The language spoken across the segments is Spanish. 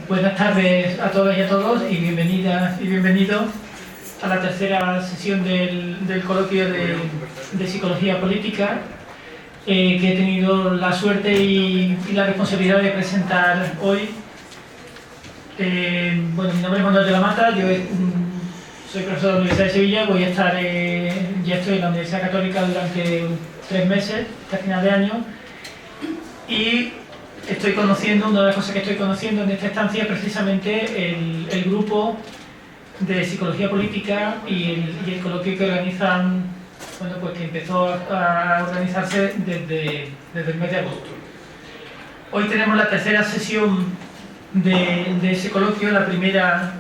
Buenas tardes a todas y a todos y bienvenidas y bienvenidos a la tercera sesión del coloquio de Psicología Política que he tenido la suerte y la responsabilidad de presentar hoy. Bueno, mi nombre es Manuel de la Mata, yo soy profesor de la Universidad de Sevilla, ya estoy en la Universidad Católica durante 3 meses, hasta final de año, y una de las cosas que estoy conociendo en esta estancia es precisamente el grupo de Psicología Política y el coloquio que organizan, bueno, pues que empezó a organizarse desde el mes de agosto. Hoy tenemos la tercera sesión de ese coloquio. La primera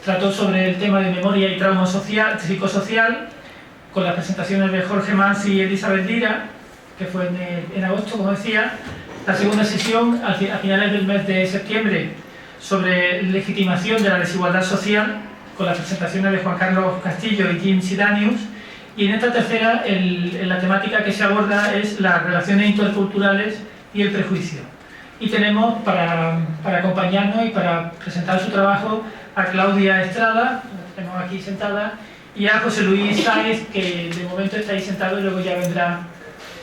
trató sobre el tema de memoria y trauma psicosocial, con las presentaciones de Jorge Mans y Elizabeth Lira, que fue en agosto, como decía. La segunda sesión, a finales del mes de septiembre, sobre legitimación de la desigualdad social, con las presentaciones de Juan Carlos Castillo y Jim Sidanius. Y en esta tercera, la temática que se aborda es las relaciones interculturales y el prejuicio. Y tenemos para acompañarnos y para presentar su trabajo a Claudia Estrada, que tenemos aquí sentada, y a José Luis Sáez, que de momento está ahí sentado y luego ya vendrá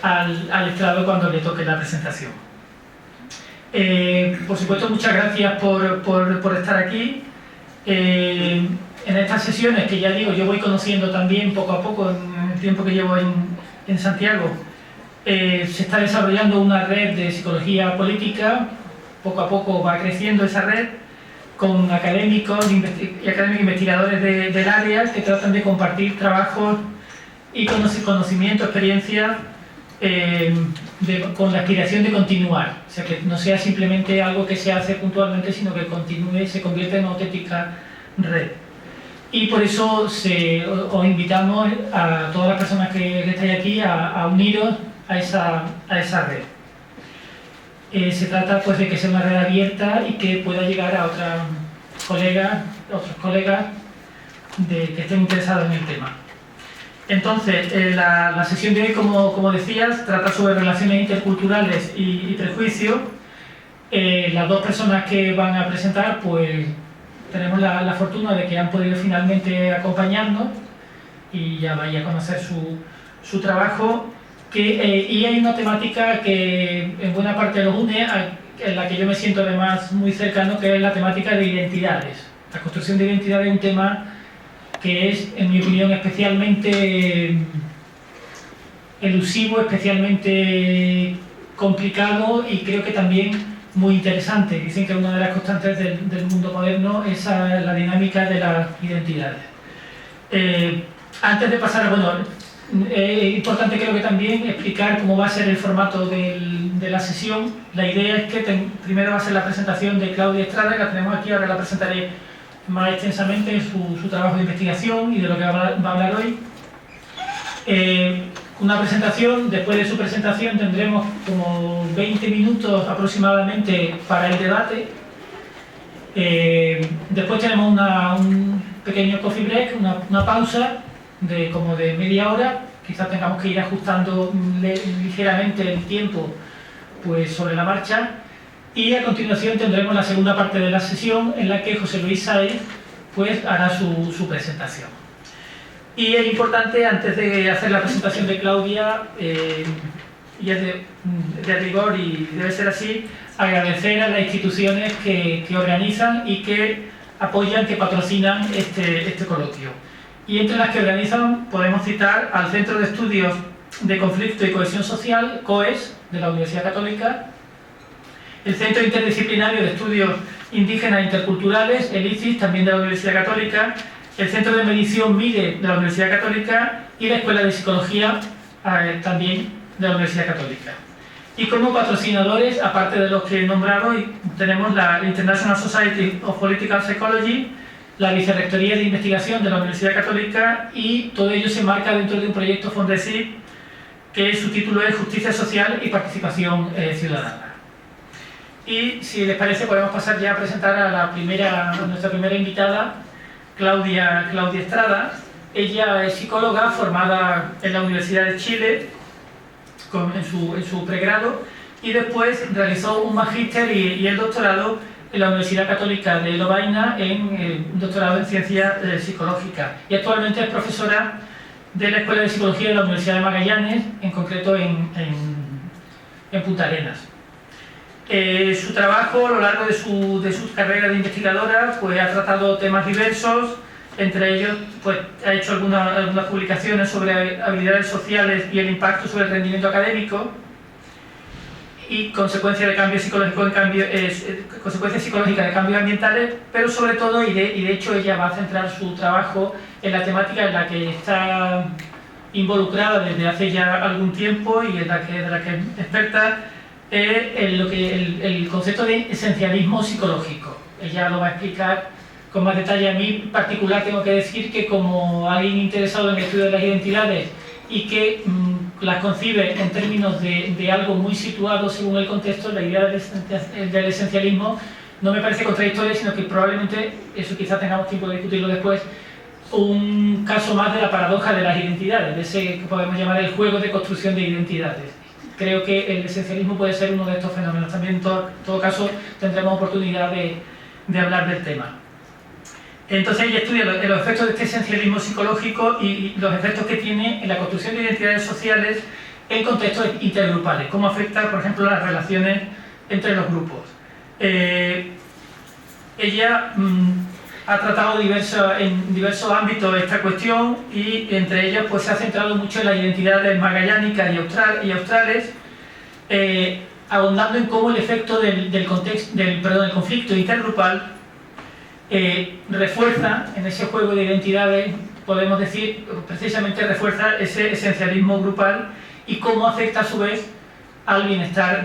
al estrado cuando le toque la presentación. Por supuesto, muchas gracias por estar aquí. En estas sesiones, que ya digo, yo voy conociendo también poco a poco en el tiempo que llevo en Santiago, se está desarrollando una red de psicología política. Poco a poco va creciendo esa red, con académicos y investigadores del área que tratan de compartir trabajos y conocimiento, experiencia, con la aspiración de continuar, o sea, que no sea simplemente algo que se hace puntualmente, sino que continúe, se convierta en una auténtica red. Y por eso os invitamos a todas las personas que estáis aquí a uniros a esa red. Se trata pues de que sea una red abierta y que pueda llegar a otros colegas que estén interesados en el tema. Entonces, la sesión de hoy, como decías, trata sobre relaciones interculturales y prejuicios. Las dos personas que van a presentar, pues tenemos la fortuna de que han podido finalmente acompañarnos y ya vais a conocer su trabajo. Y hay una temática que en buena parte los une, en la que yo me siento además muy cercano, que es la temática de identidades. La construcción de identidades es un tema que es, en mi opinión, especialmente elusivo, especialmente complicado y creo que también muy interesante. Dicen que una de las constantes del mundo moderno es la dinámica de las identidades. Antes de pasar, es importante creo que también explicar cómo va a ser el formato de la sesión. La idea es que primero va a ser la presentación de Claudia Estrada, que la tenemos aquí, ahora la presentaré más extensamente, su trabajo de investigación y de lo que va a hablar hoy. Una presentación. Después de su presentación tendremos como 20 minutos aproximadamente para el debate. Después tenemos un pequeño coffee break, una pausa como de media hora. Quizás tengamos que ir ajustando ligeramente el tiempo pues sobre la marcha. Y a continuación tendremos la segunda parte de la sesión, en la que José Luis Sáez pues hará su presentación. Y es importante, antes de hacer la presentación de Claudia, y es de rigor y debe ser así, agradecer a las instituciones que organizan y que apoyan, que patrocinan este coloquio. Y entre las que organizan podemos citar al Centro de Estudios de Conflicto y Cohesión Social, COES, de la Universidad Católica, el Centro Interdisciplinario de Estudios Indígenas e Interculturales, el ICIS, también de la Universidad Católica, el Centro de Medición MIDE de la Universidad Católica y la Escuela de Psicología, también de la Universidad Católica. Y como patrocinadores, aparte de los que he nombrado, tenemos la International Society of Political Psychology, la Vicerrectoría de Investigación de la Universidad Católica, y todo ello se marca dentro de un proyecto Fondesit, que su título es Justicia Social y Participación Ciudadana. Y si les parece podemos pasar ya a presentar a nuestra primera invitada, Claudia Estrada. Ella es psicóloga formada en la Universidad de Chile en su pregrado, y después realizó un magíster y el doctorado en la Universidad Católica de Lovaina en un doctorado en Ciencias Psicológicas y actualmente es profesora de la Escuela de Psicología de la Universidad de Magallanes, en concreto en Punta Arenas. Su trabajo a lo largo de su carrera de investigadora pues, ha tratado temas diversos, entre ellos pues, ha hecho algunas publicaciones sobre habilidades sociales y el impacto sobre el rendimiento académico y consecuencias psicológicas de cambios ambientales, pero sobre todo, y de hecho ella va a centrar su trabajo en la temática en la que está involucrada desde hace ya algún tiempo y de la que es experta, el concepto de esencialismo psicológico. Ella lo va a explicar con más detalle. A mí en particular tengo que decir que como alguien interesado en el estudio de las identidades y que las concibe en términos de algo muy situado según el contexto, la idea del esencialismo no me parece contradictoria, sino que probablemente, eso quizás tengamos tiempo de discutirlo después, un caso más de la paradoja de las identidades, de ese que podemos llamar el juego de construcción de identidades. Creo que el esencialismo puede ser uno de estos fenómenos. También en todo caso tendremos oportunidad de hablar del tema. Entonces ella estudia los efectos de este esencialismo psicológico y los efectos que tiene en la construcción de identidades sociales en contextos intergrupales, cómo afecta, por ejemplo, las relaciones entre los grupos. Ella ha tratado en diversos ámbitos esta cuestión y entre ellos pues, se ha centrado mucho en las identidades magallánicas y australes, ahondando en cómo el efecto del conflicto intergrupal refuerza en ese juego de identidades, podemos decir, precisamente refuerza ese esencialismo grupal y cómo afecta a su vez al bienestar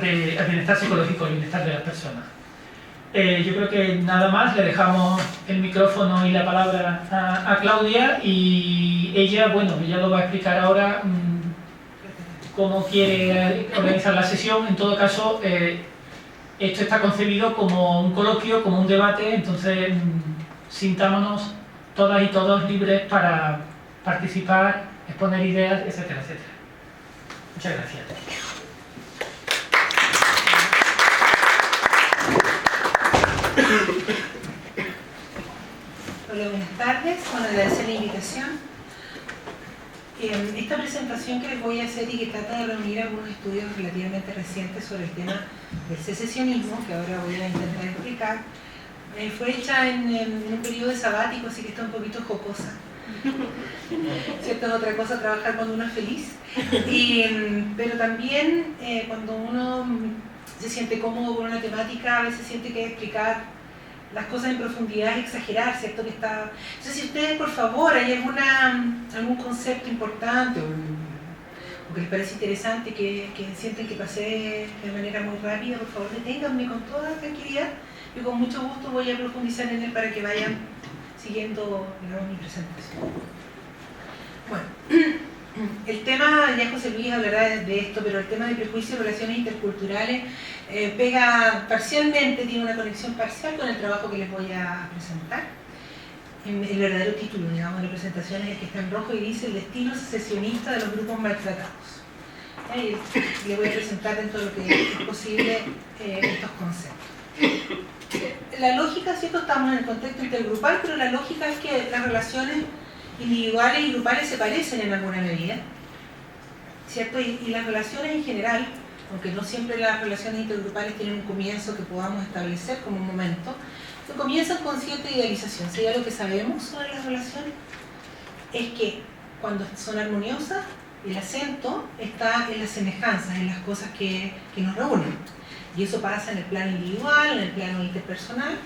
psicológico, al bienestar de las personas. Yo creo que nada más, le dejamos el micrófono y la palabra a Claudia y ella, bueno, ella lo va a explicar ahora cómo quiere organizar la sesión. En todo caso, esto está concebido como un coloquio, como un debate, entonces sintámonos todas y todos libres para participar, exponer ideas, etcétera, etcétera. Muchas gracias. Hola, buenas tardes. Bueno, agradecer la invitación. Esta presentación que les voy a hacer y que trata de reunir algunos estudios relativamente recientes sobre el tema del secesionismo, que ahora voy a intentar explicar, fue hecha en un periodo sabático, así que está un poquito jocosa. ¿Cierto? Es otra cosa trabajar cuando uno es feliz. Pero también cuando uno se siente cómodo con una temática, a veces siente que explicar las cosas en profundidad es exagerar, ¿cierto? Entonces, si ustedes, por favor, hay algún concepto importante o que les parece interesante, que sienten que pasé de manera muy rápida, por favor, deténganme con toda tranquilidad. Yo con mucho gusto voy a profundizar en él para que vayan siguiendo, digamos, mi presentación. Bueno, el tema, ya José Luis hablará de esto, pero el tema de prejuicios y relaciones interculturales pega parcialmente, tiene una conexión parcial con el trabajo que les voy a presentar. El verdadero título, digamos, de la presentación es el que está en rojo y dice el destino secesionista de los grupos maltratados. Y les voy a presentar dentro de lo que es posible estos conceptos. La lógica, ¿cierto? Estamos en el contexto intergrupal, pero la lógica es que las relaciones individuales y grupales se parecen en alguna medida, ¿cierto? Y las relaciones en general, aunque no siempre las relaciones intergrupales tienen un comienzo que podamos establecer como un momento, que comienzan con cierta idealización. Si hay algo que sabemos sobre las relaciones, es que cuando son armoniosas, el acento está en las semejanzas, en las cosas que nos reúnen. Y eso pasa en el plano individual, en el plano interpersonal,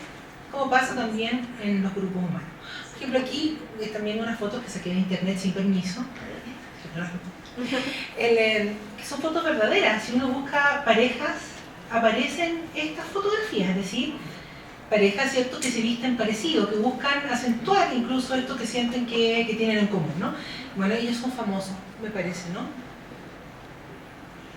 como pasa también en los grupos humanos. Por ejemplo, aquí están viendo unas fotos que saqué de internet sin permiso, que son fotos verdaderas. Si uno busca parejas, aparecen estas fotografías, es decir, parejas, ¿cierto?, que se visten parecido, que buscan acentuar incluso esto que sienten que tienen en común, ¿no? Bueno, ellos son famosos, me parece, ¿no?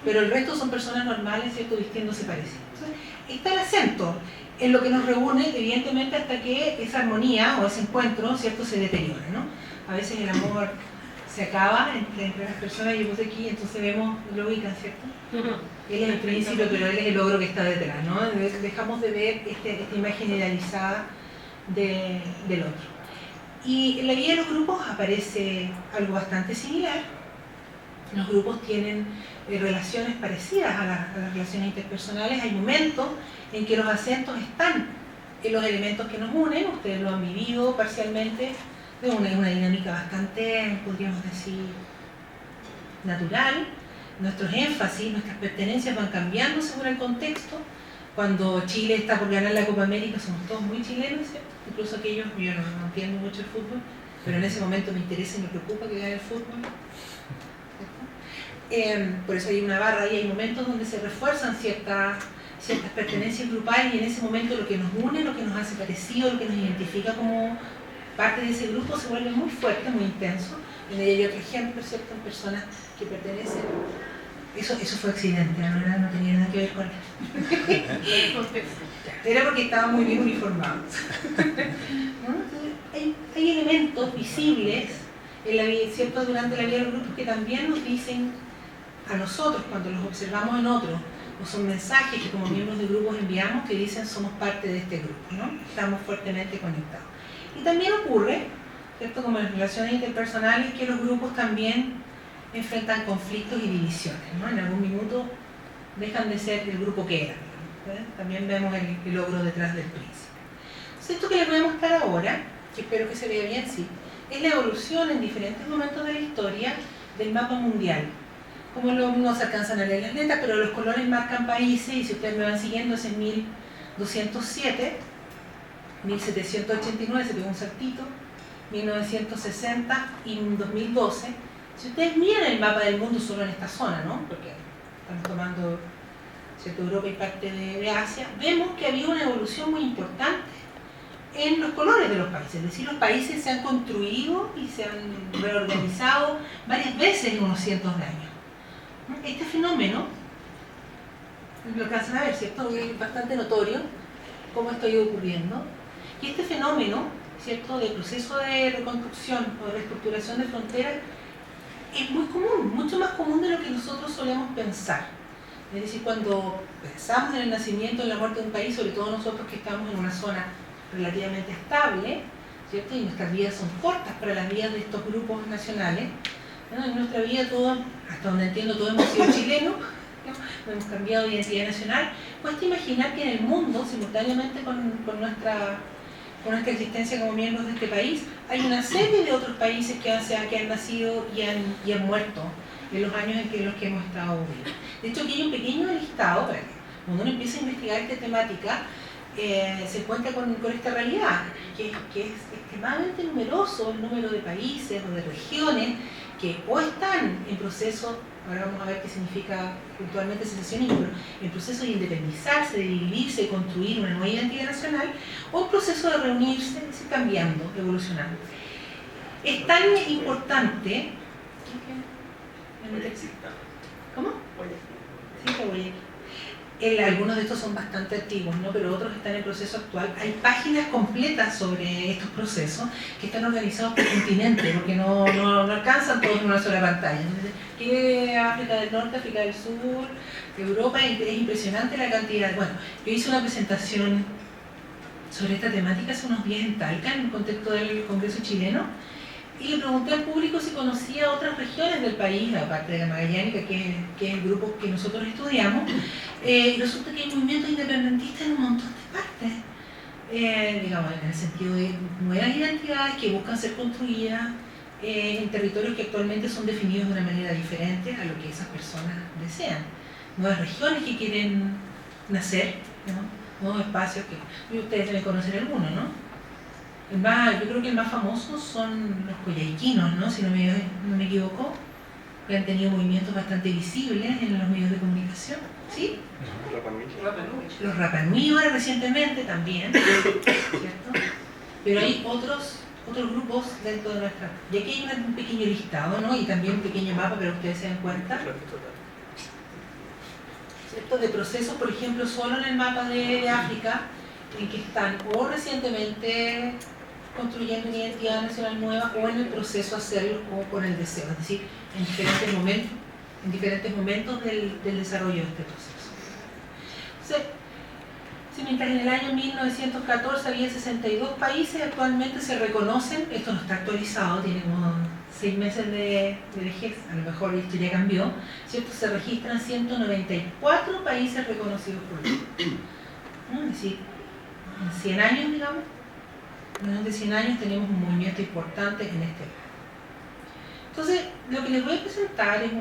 Pero el resto son personas normales, ¿cierto?, vistiéndose parecido. Entonces, está el acento en lo que nos reúne, evidentemente, hasta que esa armonía o ese encuentro, ¿cierto?, se deteriora, ¿no? A veces el amor se acaba entre las personas. Yo puse aquí, entonces vemos, lo ubican, ¿cierto? Él es el príncipe, pero él es el ogro que está detrás, ¿no? Dejamos de ver esta imagen idealizada del otro. Y en la vida de los grupos aparece algo bastante similar. Los grupos tienen relaciones parecidas a las relaciones interpersonales. Hay momentos en que los acentos están en los elementos que nos unen. Ustedes lo han vivido parcialmente de una dinámica bastante, podríamos decir, natural. Nuestros énfasis, nuestras pertenencias van cambiando según el contexto. Cuando Chile está por ganar la Copa América somos todos muy chilenos, ¿cierto? Incluso aquellos, yo no entiendo mucho el fútbol, pero en ese momento me interesa y me preocupa que gane el fútbol. Por eso hay una barra y hay momentos donde se refuerzan ciertas pertenencias grupales, y en ese momento lo que nos une, lo que nos hace parecido, lo que nos identifica como parte de ese grupo se vuelve muy fuerte, muy intenso. En ella hay otro ejemplo, ¿cierto? En personas que pertenecen. Eso fue accidente, no tenía nada que ver con él. Era porque estaban muy bien uniformados. ¿No? Entonces, hay elementos visibles en la vida, ¿cierto? Durante la vida de los grupos que también nos dicen a nosotros, cuando los observamos en otros, o son mensajes que como miembros de grupos enviamos que dicen somos parte de este grupo, ¿no? Estamos fuertemente conectados. Y también ocurre, ¿cierto? Como en las relaciones interpersonales, que los grupos también enfrentan conflictos y divisiones, ¿no? En algún minuto dejan de ser el grupo que eran, ¿no? También vemos el ogro detrás del príncipe. Entonces, esto que les voy a mostrar ahora, que espero que se vea bien, sí, es la evolución en diferentes momentos de la historia del mapa mundial. Como no se alcanzan a leer las letras, pero los colores marcan países, y si ustedes me van siguiendo, es en 1207, 1789, se pegó un saltito, 1960 y 2012. Si ustedes miran el mapa del mundo solo en esta zona, ¿no? Porque estamos tomando, ¿cierto?, Europa y parte de Asia, vemos que había una evolución muy importante en los colores de los países. Es decir, los países se han construido y se han reorganizado varias veces en unos cientos de años. Este fenómeno, lo alcanzan a ver, ¿cierto? Es bastante notorio cómo esto ha ido ocurriendo. Y este fenómeno, ¿cierto?, de proceso de reconstrucción o de reestructuración de fronteras es muy común, mucho más común de lo que nosotros solemos pensar. Es decir, cuando pensamos en el nacimiento, en la muerte de un país, sobre todo nosotros que estamos en una zona relativamente estable, ¿cierto?, y nuestras vidas son cortas para las vidas de estos grupos nacionales, ¿no? En nuestra vida todos, hasta donde entiendo, todos hemos sido chilenos, ¿no? Hemos cambiado de identidad nacional. Cuesta imaginar que en el mundo, simultáneamente con nuestra existencia como miembros de este país, hay una serie de otros países que han nacido y han muerto en los años en los que hemos estado vivos. De hecho, aquí hay un pequeño listado, para que cuando uno empieza a investigar esta temática, se encuentra con esta realidad, que es extremadamente numeroso el número de países o de regiones que o están en proceso, ahora vamos a ver qué significa puntualmente secesionismo, pero en proceso de independizarse, de dividirse, de construir una nueva identidad nacional, o en proceso de reunirse, es decir, cambiando, evolucionando. Es tan importante... ¿Cómo? Sí, Guayaquil. Algunos de estos son bastante antiguos, ¿no? Pero otros están en proceso actual. Hay páginas completas sobre estos procesos que están organizados por continente, porque no alcanzan todos en una sola pantalla. Que África del Norte, África del Sur, Europa, es impresionante la cantidad. Bueno, yo hice una presentación sobre esta temática hace unos días en Talca, en el contexto del Congreso chileno, y le pregunté al público si conocía otras regiones del país, aparte de la Magallánica, que es el grupo que nosotros estudiamos, y resulta que hay movimientos independentistas en un montón de partes, digamos, en el sentido de nuevas identidades que buscan ser construidas en territorios que actualmente son definidos de una manera diferente a lo que esas personas desean. Nuevas regiones que quieren nacer, ¿no? Nuevos espacios que ustedes deben conocer algunos, ¿no? Yo creo que el más famoso son los coyhaiquinos, ¿no? Si no me equivoco, que han tenido movimientos bastante visibles en los medios de comunicación, ¿sí? Los Rapa Nui ahora recientemente también, ¿cierto? Pero hay otros grupos dentro de nuestra... Y aquí hay un pequeño listado, ¿no? Y también un pequeño mapa para que ustedes se den cuenta, ¿cierto?, de procesos, por ejemplo, solo en el mapa de África, en que están o recientemente construyendo una identidad nacional nueva o en el proceso de hacerlo o con el deseo, es decir, en diferentes momentos del desarrollo de este proceso. Entonces, si mientras en el año 1914 había 62 países, actualmente se reconocen, esto no está actualizado, tiene como 6 meses de vejez, a lo mejor la historia cambió, ¿cierto? Se registran 194 países reconocidos por la ONU. Es decir, en 100 años, digamos, menos de 100 años tenemos un movimiento importante en este tema. Entonces, lo que les voy a presentar es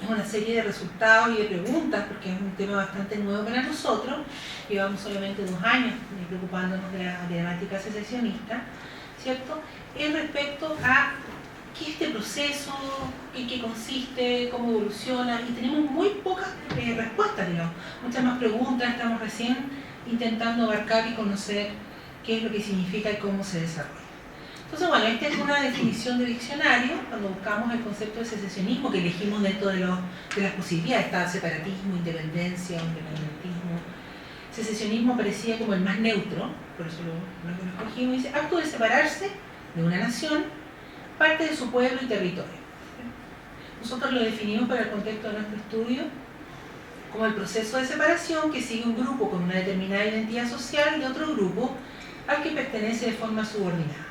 una serie de resultados y de preguntas, porque es un tema bastante nuevo para nosotros. Llevamos solamente 2 años preocupándonos de la temática secesionista, ¿cierto? Es respecto a qué es este proceso, en qué consiste, cómo evoluciona, y tenemos muy pocas respuestas, digamos. Muchas más preguntas, estamos recién intentando abarcar y conocer qué es lo que significa y cómo se desarrolla. Entonces, bueno, esta es una definición de diccionario, cuando buscamos el concepto de secesionismo, que elegimos dentro de las posibilidades, está separatismo, independencia, independentismo. Secesionismo parecía como el más neutro, por eso lo escogimos, dice, acto de separarse de una nación, parte de su pueblo y territorio. Nosotros lo definimos para el contexto de nuestro estudio como el proceso de separación que sigue un grupo con una determinada identidad social de otro grupo al que pertenece de forma subordinada.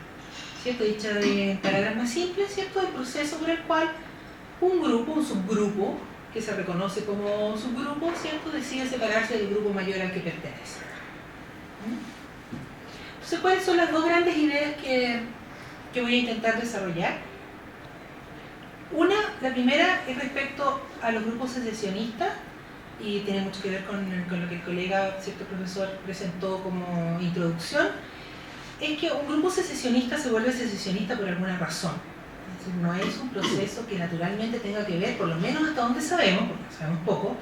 ¿Cierto? Dicha de palabras más simples, ¿cierto? El proceso por el cual un grupo, un subgrupo, que se reconoce como subgrupo, ¿cierto? Decide separarse del grupo mayor al que pertenece. Entonces, ¿cuáles son las dos grandes ideas que voy a intentar desarrollar? La primera es respecto a los grupos secesionistas, y tiene mucho que ver con lo que el colega, cierto profesor, presentó como introducción. Es que un grupo secesionista se vuelve secesionista por alguna razón. Es decir, no es un proceso que naturalmente tenga que ver, por lo menos hasta donde sabemos, porque sabemos poco,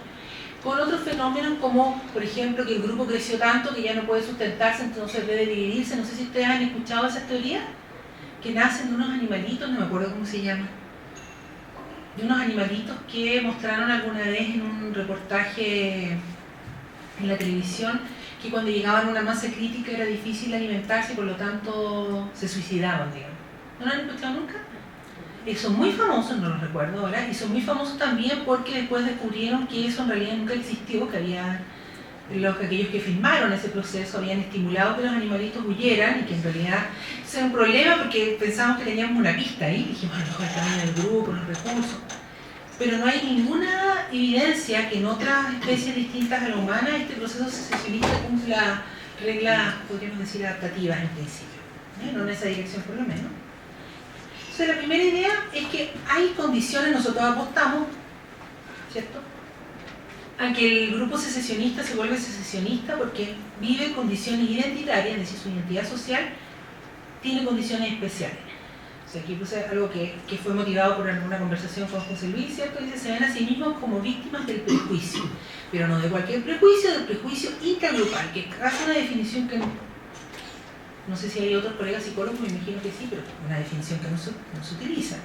con otros fenómenos como, por ejemplo, que el grupo creció tanto que ya no puede sustentarse, entonces debe dividirse. No sé si ustedes han escuchado esas teorías, que nacen de unos animalitos, no me acuerdo cómo se llaman, de unos animalitos que mostraron alguna vez en un reportaje en la televisión, que cuando llegaban a una masa crítica era difícil alimentarse y por lo tanto se suicidaban, digamos. ¿No lo han escuchado nunca? Son muy famosos, no los recuerdo ahora, y son muy famosos también porque después descubrieron que eso en realidad nunca existió, que aquellos que filmaron ese proceso habían estimulado que los animalitos huyeran y que en realidad ese era un problema porque pensábamos que teníamos una pista ahí, dijimos a lo mejor también el grupo, los recursos, pero no hay ninguna evidencia que en otras especies distintas a la humana este proceso secesionista cumpla reglas, podríamos decir, adaptativas en principio, no en esa dirección por lo menos. Entonces la primera idea es que hay condiciones, nosotros apostamos, ¿cierto?, a que el grupo secesionista se vuelve secesionista porque vive condiciones identitarias, es decir, su identidad social tiene condiciones especiales. O sea, aquí puse algo que fue motivado por alguna conversación con José Luis, ¿cierto? Dice, se ven a sí mismos como víctimas del prejuicio, pero no de cualquier prejuicio, del prejuicio intergrupal, que hace una definición que no sé si hay otros colegas psicólogos, me imagino que sí, pero una definición que no se utiliza.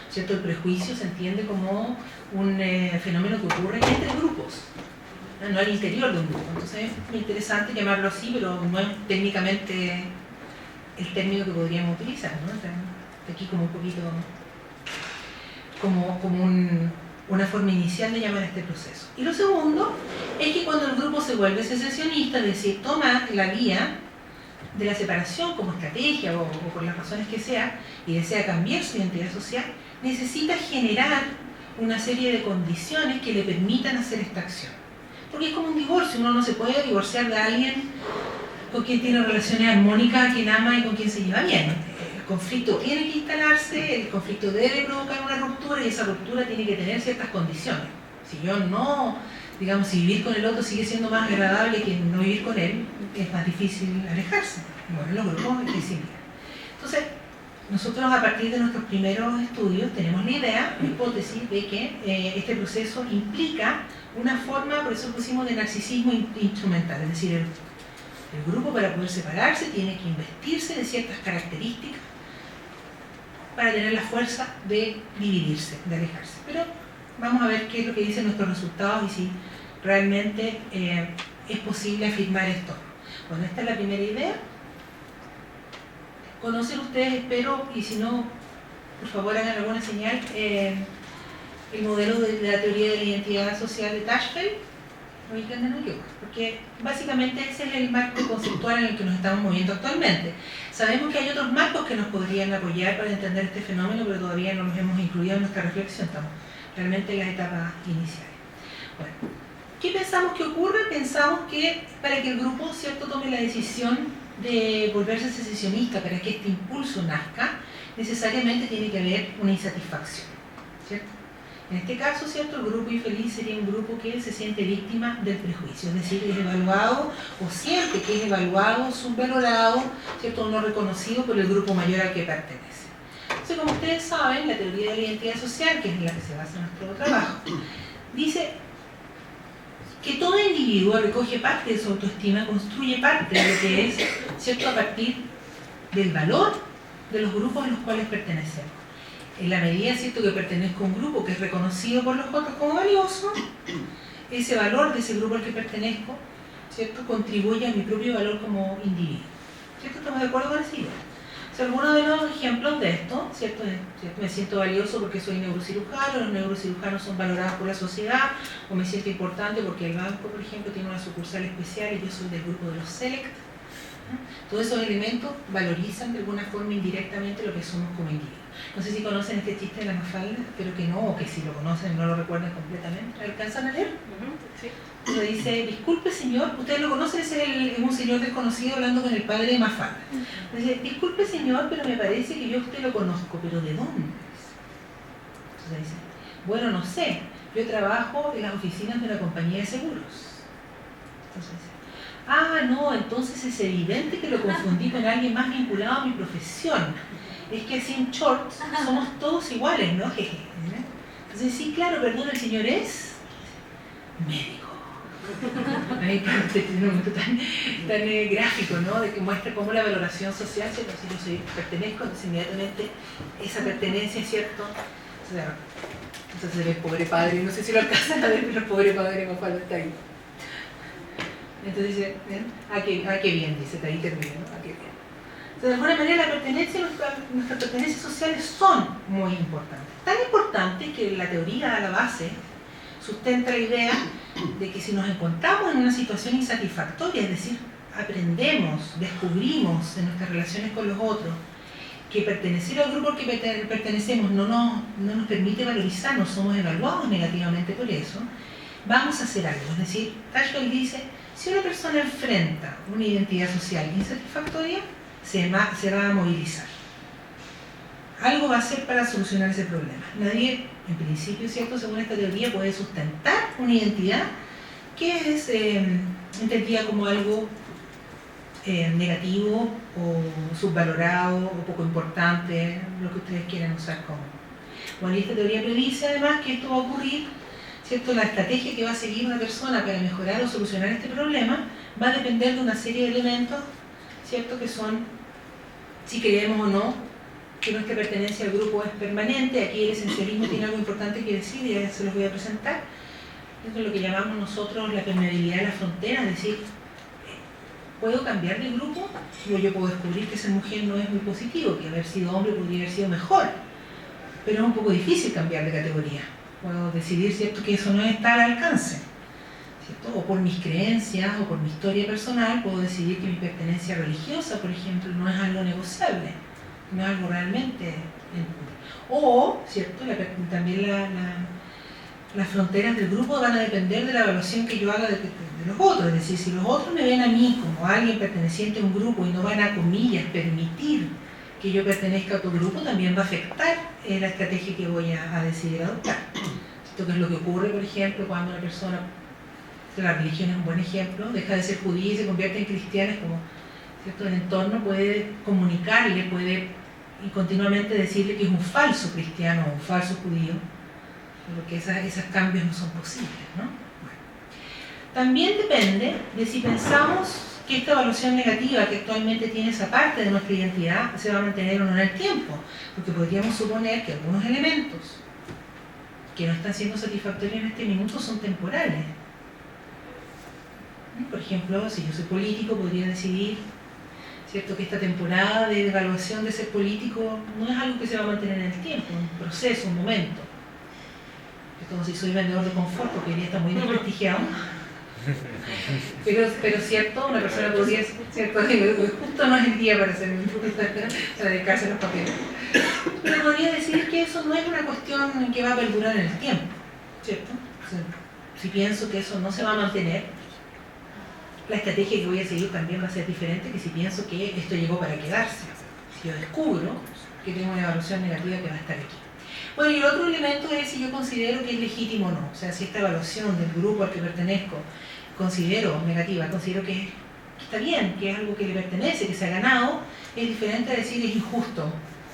¿Cierto? El prejuicio se entiende como un fenómeno que ocurre entre grupos, no al interior de un grupo. Entonces es muy interesante llamarlo así, pero no es técnicamente el término que podríamos utilizar, ¿no? Está aquí como un poquito como una forma inicial de llamar a este proceso. Y lo segundo es que cuando el grupo se vuelve secesionista, es decir, toma la vía de la separación como estrategia o por las razones que sea, y desea cambiar su identidad social, necesita generar una serie de condiciones que le permitan hacer esta acción. Porque es como un divorcio, uno no se puede divorciar de alguien con quien tiene relaciones armónicas, a quien ama y con quien se lleva bien. El conflicto tiene que instalarse, el conflicto debe provocar una ruptura y esa ruptura tiene que tener ciertas condiciones. Si yo no, digamos, si vivir con el otro sigue siendo más agradable que no vivir con él, es más difícil alejarse. Bueno, los grupos es similar. Entonces, nosotros a partir de nuestros primeros estudios tenemos la idea, la hipótesis de que este proceso implica una forma, por eso pusimos de narcisismo instrumental, es decir, el grupo para poder separarse tiene que investirse de ciertas características para tener la fuerza de dividirse, de alejarse. Pero vamos a ver qué es lo que dicen nuestros resultados y si realmente es posible afirmar esto. Bueno, esta es la primera idea. Conocen ustedes, espero, y si no, por favor hagan alguna señal, el modelo de la teoría de la identidad social de Tajfel. ¿No ubican de nuevo? Porque básicamente ese es el marco conceptual en el que nos estamos moviendo actualmente. Sabemos que hay otros marcos que nos podrían apoyar para entender este fenómeno, pero todavía no los hemos incluido en nuestra reflexión, estamos realmente en las etapas iniciales. Bueno, ¿qué pensamos que ocurre? Pensamos que para que el grupo, ¿cierto?, tome la decisión de volverse secesionista, para que este impulso nazca, necesariamente tiene que haber una insatisfacción, ¿cierto? En este caso, ¿cierto?, el grupo infeliz sería un grupo que se siente víctima del prejuicio, es decir, es evaluado o siente que es evaluado, subvalorado, ¿cierto?, o no reconocido por el grupo mayor al que pertenece. Entonces, como ustedes saben, la teoría de la identidad social, que es en la que se basa nuestro trabajo, dice que todo individuo recoge parte de su autoestima, construye parte de lo que es, ¿cierto?, a partir del valor de los grupos a los cuales pertenecemos. En la medida, ¿cierto?, que pertenezco a un grupo que es reconocido por los otros como valioso, ese valor de ese grupo al que pertenezco, ¿cierto?, contribuye a mi propio valor como individuo. ¿Cierto? ¿Estamos de acuerdo con esa idea? O sea, algunos de los ejemplos de esto, ¿cierto? Me siento valioso porque soy neurocirujano, los neurocirujanos son valorados por la sociedad, o me siento importante porque el banco, por ejemplo, tiene una sucursal especial y yo soy del grupo de los Select. Todos esos elementos valorizan de alguna forma indirectamente lo que somos como individuos. No sé si conocen este chiste de la Mafalda, espero que no, o que si lo conocen no lo recuerdan completamente. ¿Alcanzan a leer? Sí. Lo dice, disculpe señor, ustedes lo conocen, es un señor desconocido hablando con el padre de Mafalda. Dice, disculpe señor, pero me parece que yo a usted lo conozco, ¿pero de dónde? Entonces dice, bueno, no sé, yo trabajo en las oficinas de una compañía de seguros. Entonces dice, ah, no, entonces es evidente que lo confundí con alguien más vinculado a mi profesión. Es que así en short somos todos iguales, ¿no? Entonces, sí, claro, perdón, el señor es médico. Ahí tiene un momento tan gráfico, ¿no? De que muestra cómo la valoración social, ¿cierto? Si yo pertenezco, entonces inmediatamente esa pertenencia, ¿cierto? O sea, entonces se ve el pobre padre, no sé si lo alcanzan a ver, pero el pobre padre me falta está ahí. Entonces dice, ¿ven? Qué bien, dice, ahí termina, ¿no? Qué bien. Entonces, de alguna manera, la pertenencia, nuestras pertenencias sociales son muy importantes. Tan importantes que la teoría a la base sustenta la idea de que si nos encontramos en una situación insatisfactoria, es decir, aprendemos, descubrimos en nuestras relaciones con los otros, que pertenecer al grupo al que pertenecemos no nos permite valorizarnos, somos evaluados negativamente por eso, vamos a hacer algo. Es decir, Tajfel dice, si una persona enfrenta una identidad social insatisfactoria, se va a movilizar. Algo va a hacer para solucionar ese problema. Nadie, en principio, ¿cierto?, según esta teoría, puede sustentar una identidad que es entendida como algo negativo o subvalorado o poco importante, lo que ustedes quieran usar como. Bueno, y esta teoría predice además que esto va a ocurrir, ¿cierto? La estrategia que va a seguir una persona para mejorar o solucionar este problema va a depender de una serie de elementos, ¿cierto?, que son, si creemos o no, que nuestra pertenencia al grupo es permanente. Aquí el esencialismo tiene algo importante que decir y ya se los voy a presentar. Esto es lo que llamamos nosotros la permeabilidad de la frontera, es decir, ¿puedo cambiar de grupo? Yo puedo descubrir que ser mujer no es muy positivo, que haber sido hombre podría haber sido mejor, pero es un poco difícil cambiar de categoría. Puedo decidir, ¿cierto?, que eso no está al alcance, ¿cierto? O por mis creencias o por mi historia personal puedo decidir que mi pertenencia religiosa, por ejemplo, no es algo negociable, no es algo realmente. O, ¿cierto?, también las fronteras del grupo van a depender de la evaluación que yo haga de los otros. Es decir, si los otros me ven a mí como alguien perteneciente a un grupo y no van a, comillas, permitir que yo pertenezca a otro grupo, también va a afectar la estrategia que voy a decidir adoptar. Esto que es lo que ocurre, por ejemplo, cuando una persona, la religión es un buen ejemplo, deja de ser judía y se convierte en cristiana, como, ¿cierto?, el entorno puede comunicarle, puede y continuamente decirle que es un falso cristiano o un falso judío, porque esos cambios no son posibles, ¿no? Bueno. También depende de si pensamos que esta evaluación negativa que actualmente tiene esa parte de nuestra identidad se va a mantener o no en el tiempo, porque podríamos suponer que algunos elementos que no están siendo satisfactorios en este minuto son temporales. Por ejemplo, si yo soy político, podría decidir, ¿cierto? Que esta temporada de evaluación de ser político no es algo que se va a mantener en el tiempo, un proceso, un momento. Es como si soy vendedor de confort, porque hoy día está muy desprestigiado. Pero cierto, una persona podría decir, cierto, justo no es el día para dedicarse a los papeles. Pero podría decir que eso no es una cuestión que va a perdurar en el tiempo, ¿cierto? O sea, si pienso que eso no se va a mantener, la estrategia que voy a seguir también va a ser diferente que si pienso que esto llegó para quedarse. Si yo descubro que tengo una evaluación negativa que va a estar aquí. Bueno, y el otro elemento es si yo considero que es legítimo o no. O sea, si esta evaluación del grupo al que pertenezco considero negativa, considero que está bien, que es algo que le pertenece, que se ha ganado, es diferente a decir es injusto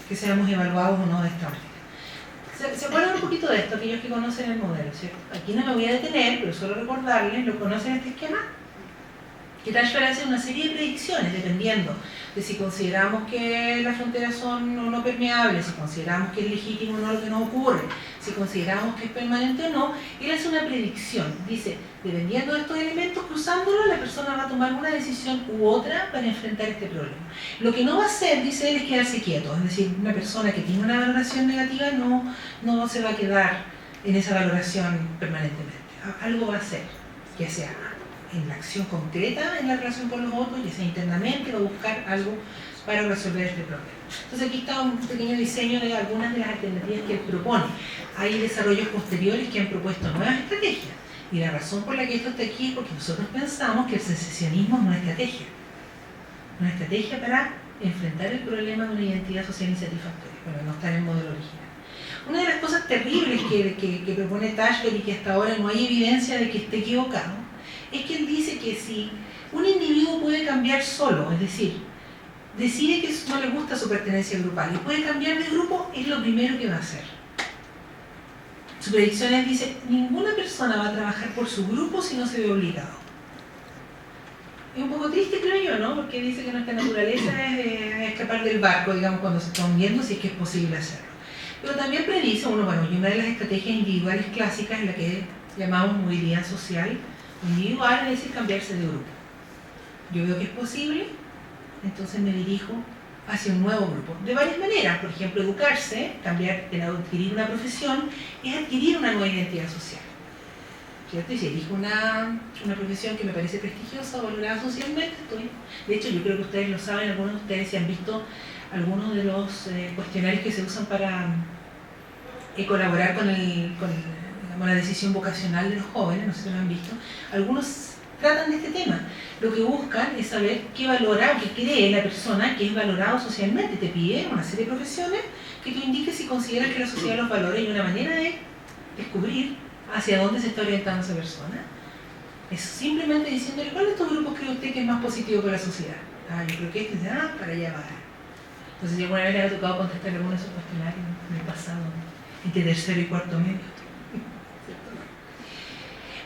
que seamos evaluados o no de esta manera. ¿Se acuerdan un poquito de esto, aquellos que conocen el modelo, ¿cierto? Aquí no me voy a detener, pero solo recordarles, ¿lo conocen este esquema? Que Tashler hace una serie de predicciones dependiendo de si consideramos que las fronteras son o no permeables, si consideramos que es legítimo o no lo que nos ocurre, si consideramos que es permanente o no. Él hace una predicción, dice, dependiendo de estos elementos, cruzándolos, la persona va a tomar una decisión u otra para enfrentar este problema. Lo que no va a hacer, dice él, es quedarse quieto, es decir, una persona que tiene una valoración negativa no se va a quedar en esa valoración permanentemente. Algo va a hacer, ya sea en la acción concreta en la relación con los otros, ya sea internamente o buscar algo para resolver este problema. Entonces aquí está un pequeño diseño de algunas de las alternativas que él propone. Hay desarrollos posteriores que han propuesto nuevas estrategias y la razón por la que esto está aquí es porque nosotros pensamos que el secesionismo es una estrategia para enfrentar el problema de una identidad social insatisfactoria, bueno, no está en el modelo original. Una de las cosas terribles que propone Tashler y que hasta ahora no hay evidencia de que esté equivocado es que él dice que si un individuo puede cambiar solo, es decir, decide que no le gusta su pertenencia grupal y puede cambiar de grupo, es lo primero que va a hacer. Su predicción es, dice, ninguna persona va a trabajar por su grupo si no se ve obligado. Es un poco triste, creo yo, ¿no? Porque dice que nuestra naturaleza es escapar del barco, digamos, cuando se está hundiendo, si es que es posible hacerlo. Pero también predice, y una de las estrategias individuales clásicas es la que llamamos movilidad social individual, es decir, cambiarse de grupo. Yo veo que es posible, entonces me dirijo hacia un nuevo grupo. De varias maneras, por ejemplo, educarse, adquirir una profesión, es adquirir una nueva identidad social. ¿Cierto? Y si elijo una profesión que me parece prestigiosa o valorada socialmente, de hecho, yo creo que ustedes lo saben, algunos de ustedes se han visto algunos de los cuestionarios que se usan para colaborar con la decisión vocacional de los jóvenes, no sé si lo han visto. Algunos tratan de este tema. Lo que buscan es saber qué valora o qué cree la persona que es valorado socialmente. Te piden una serie de profesiones que tú indiques si consideras que la sociedad los valora, y una manera de descubrir hacia dónde se está orientando esa persona es simplemente diciéndole cuál de estos grupos cree usted que es más positivo para la sociedad. Yo creo que este, para allá va. Entonces, si alguna vez le ha tocado contestar alguno de esos cuestionarios en el pasado, entre tercero y cuarto medio.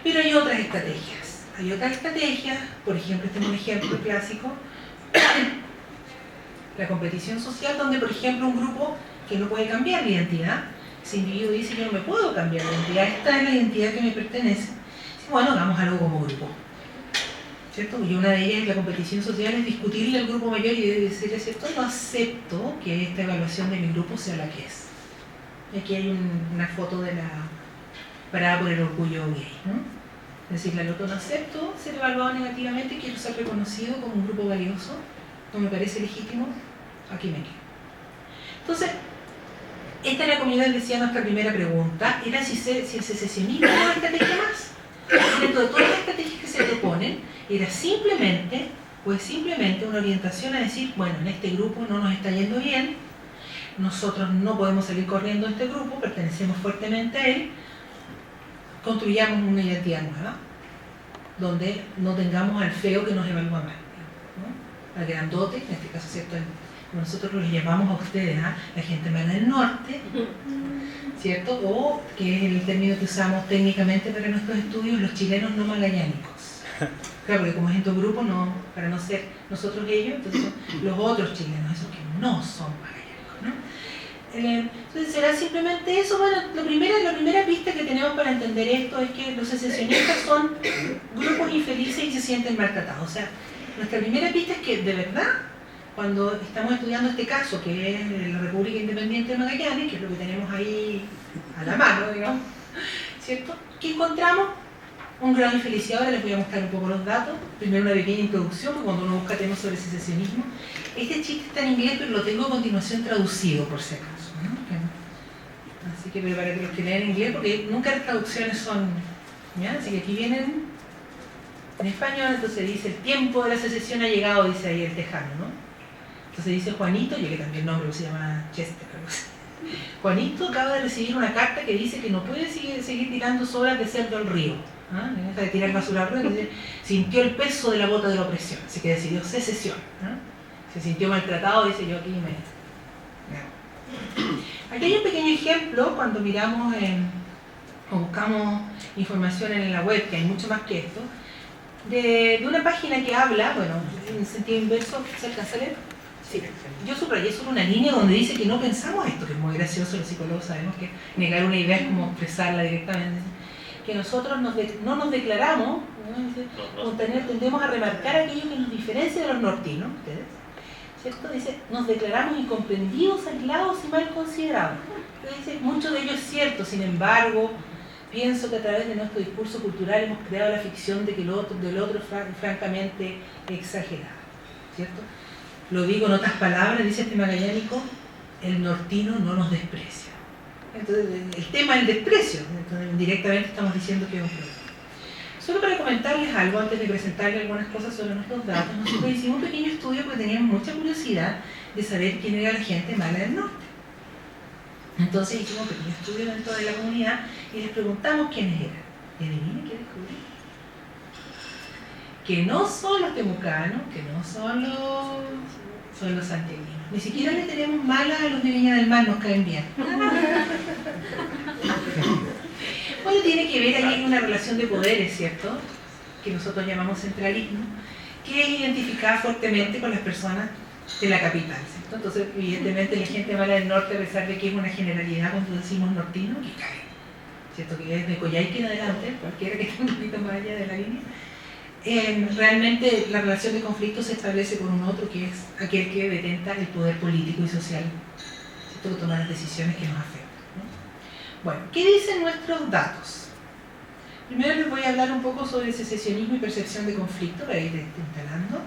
Pero hay otras estrategias. Por ejemplo, este es un ejemplo clásico, la competición social, donde por ejemplo un grupo que no puede cambiar de identidad, ese individuo dice yo no me puedo cambiar de identidad, esta es la identidad que me pertenece. Bueno, hagamos algo como grupo, ¿cierto? Y una de ellas, la competición social, es discutirle al grupo mayor y decirle, ¿cierto? No acepto que esta evaluación de mi grupo sea la que es. Y aquí hay una foto de la parada por el orgullo gay, ¿no? Decirle al otro, no acepto ser evaluado negativamente, quiero ser reconocido como un grupo valioso, no me parece legítimo, aquí me quedo. Entonces, esta es la comunidad, decía nuestra primera pregunta, era si el secesionismo era una estrategia más. Dentro de todas las estrategias que se proponen, era simplemente una orientación a decir, bueno, en este grupo no nos está yendo bien, nosotros no podemos salir corriendo de este grupo, pertenecemos fuertemente a él, construyamos una identidad nueva, donde no tengamos al feo que nos evalúa mal, ¿no? Al grandote, en este caso, ¿cierto? Como nosotros los llamamos a ustedes, la gente mala del norte, ¿cierto? O, que es el término que usamos técnicamente para nuestros estudios, los chilenos no magallánicos. Claro, porque como es en tu grupo, para no ser nosotros ellos, entonces son los otros chilenos, esos que no son magallánicos, ¿no? Entonces será simplemente eso. Bueno, la primera pista que tenemos para entender esto es que los secesionistas son grupos infelices y se sienten maltratados. O sea, nuestra primera pista es que de verdad cuando estamos estudiando este caso, que es la República Independiente de Magallanes, que es lo que tenemos ahí a la mano, digamos, ¿cierto? ¿Qué encontramos? Un grado de felicidad. Ahora les voy a mostrar un poco los datos. Primero una pequeña introducción, porque cuando uno busca temas sobre secesionismo. Este chiste está en inglés, pero lo tengo a continuación traducido, por si acaso, ¿no? Así que para que los que leen inglés, porque nunca las traducciones son... ¿ya? Así que aquí vienen en español, entonces dice: el tiempo de la secesión ha llegado, dice ahí el tejano, ¿no? Entonces dice Juanito, y que también el nombre se llama Chester, algo así. Juanito acaba de recibir una carta que dice que no puede seguir tirando sobras de cerdo al río. ¿Ah? Deja de tirar basura al río, entonces sintió el peso de la bota de la opresión, así que decidió secesión. ¿Ah? Se sintió maltratado, dice: yo aquí me... Aquí hay un pequeño ejemplo cuando miramos o buscamos información en la web, que hay mucho más que esto, de una página que habla, bueno, en sentido inverso. ¿Se alcanza a leer? Sí. Yo subrayé solo una línea donde dice que no pensamos esto, que es muy gracioso. Los psicólogos sabemos que negar una idea es como expresarla directamente. Que nosotros no nos declaramos, ¿no? Tendemos a remarcar aquello que nos diferencia de los nortinos, ¿ustedes? ¿Cierto? Dice: nos declaramos incomprendidos, aislados y mal considerados. Dice: mucho de ello es cierto, sin embargo, pienso que a través de nuestro discurso cultural hemos creado la ficción de que del otro francamente exagerado, ¿cierto? Lo digo en otras palabras, dice este magallánico: el nortino no nos desprecia. Entonces, el tema es el desprecio. Entonces, directamente estamos diciendo que es un problema. Solo para comentarles algo, antes de presentarles algunas cosas sobre nuestros datos, nosotros hicimos un pequeño estudio porque teníamos mucha curiosidad de saber quién era la gente mala del norte. Entonces hicimos un pequeño estudio dentro de la comunidad y les preguntamos quiénes eran. Y adivinen qué descubrí. Que no son los temucanos, que no son los santiaguinos. Ni siquiera le tenemos mala a los de Viña del Mar, nos caen bien. Bueno, tiene que ver, ahí hay una relación de poderes, ¿cierto? Que nosotros llamamos centralismo, que es identificada fuertemente con las personas de la capital, ¿cierto? Entonces, evidentemente, la gente mala del norte, a pesar de que es una generalidad cuando decimos nortino, que cae, ¿cierto? Que es de Coyhaique en adelante, cualquiera que esté un poquito más allá de la línea. Realmente la relación de conflicto se establece con un otro, que es aquel que detenta el poder político y social, ¿cierto? Que toma las decisiones que nos afectan, ¿no? Bueno, ¿qué dicen nuestros datos? Primero les voy a hablar un poco sobre el secesionismo y percepción de conflicto, para ir instalando.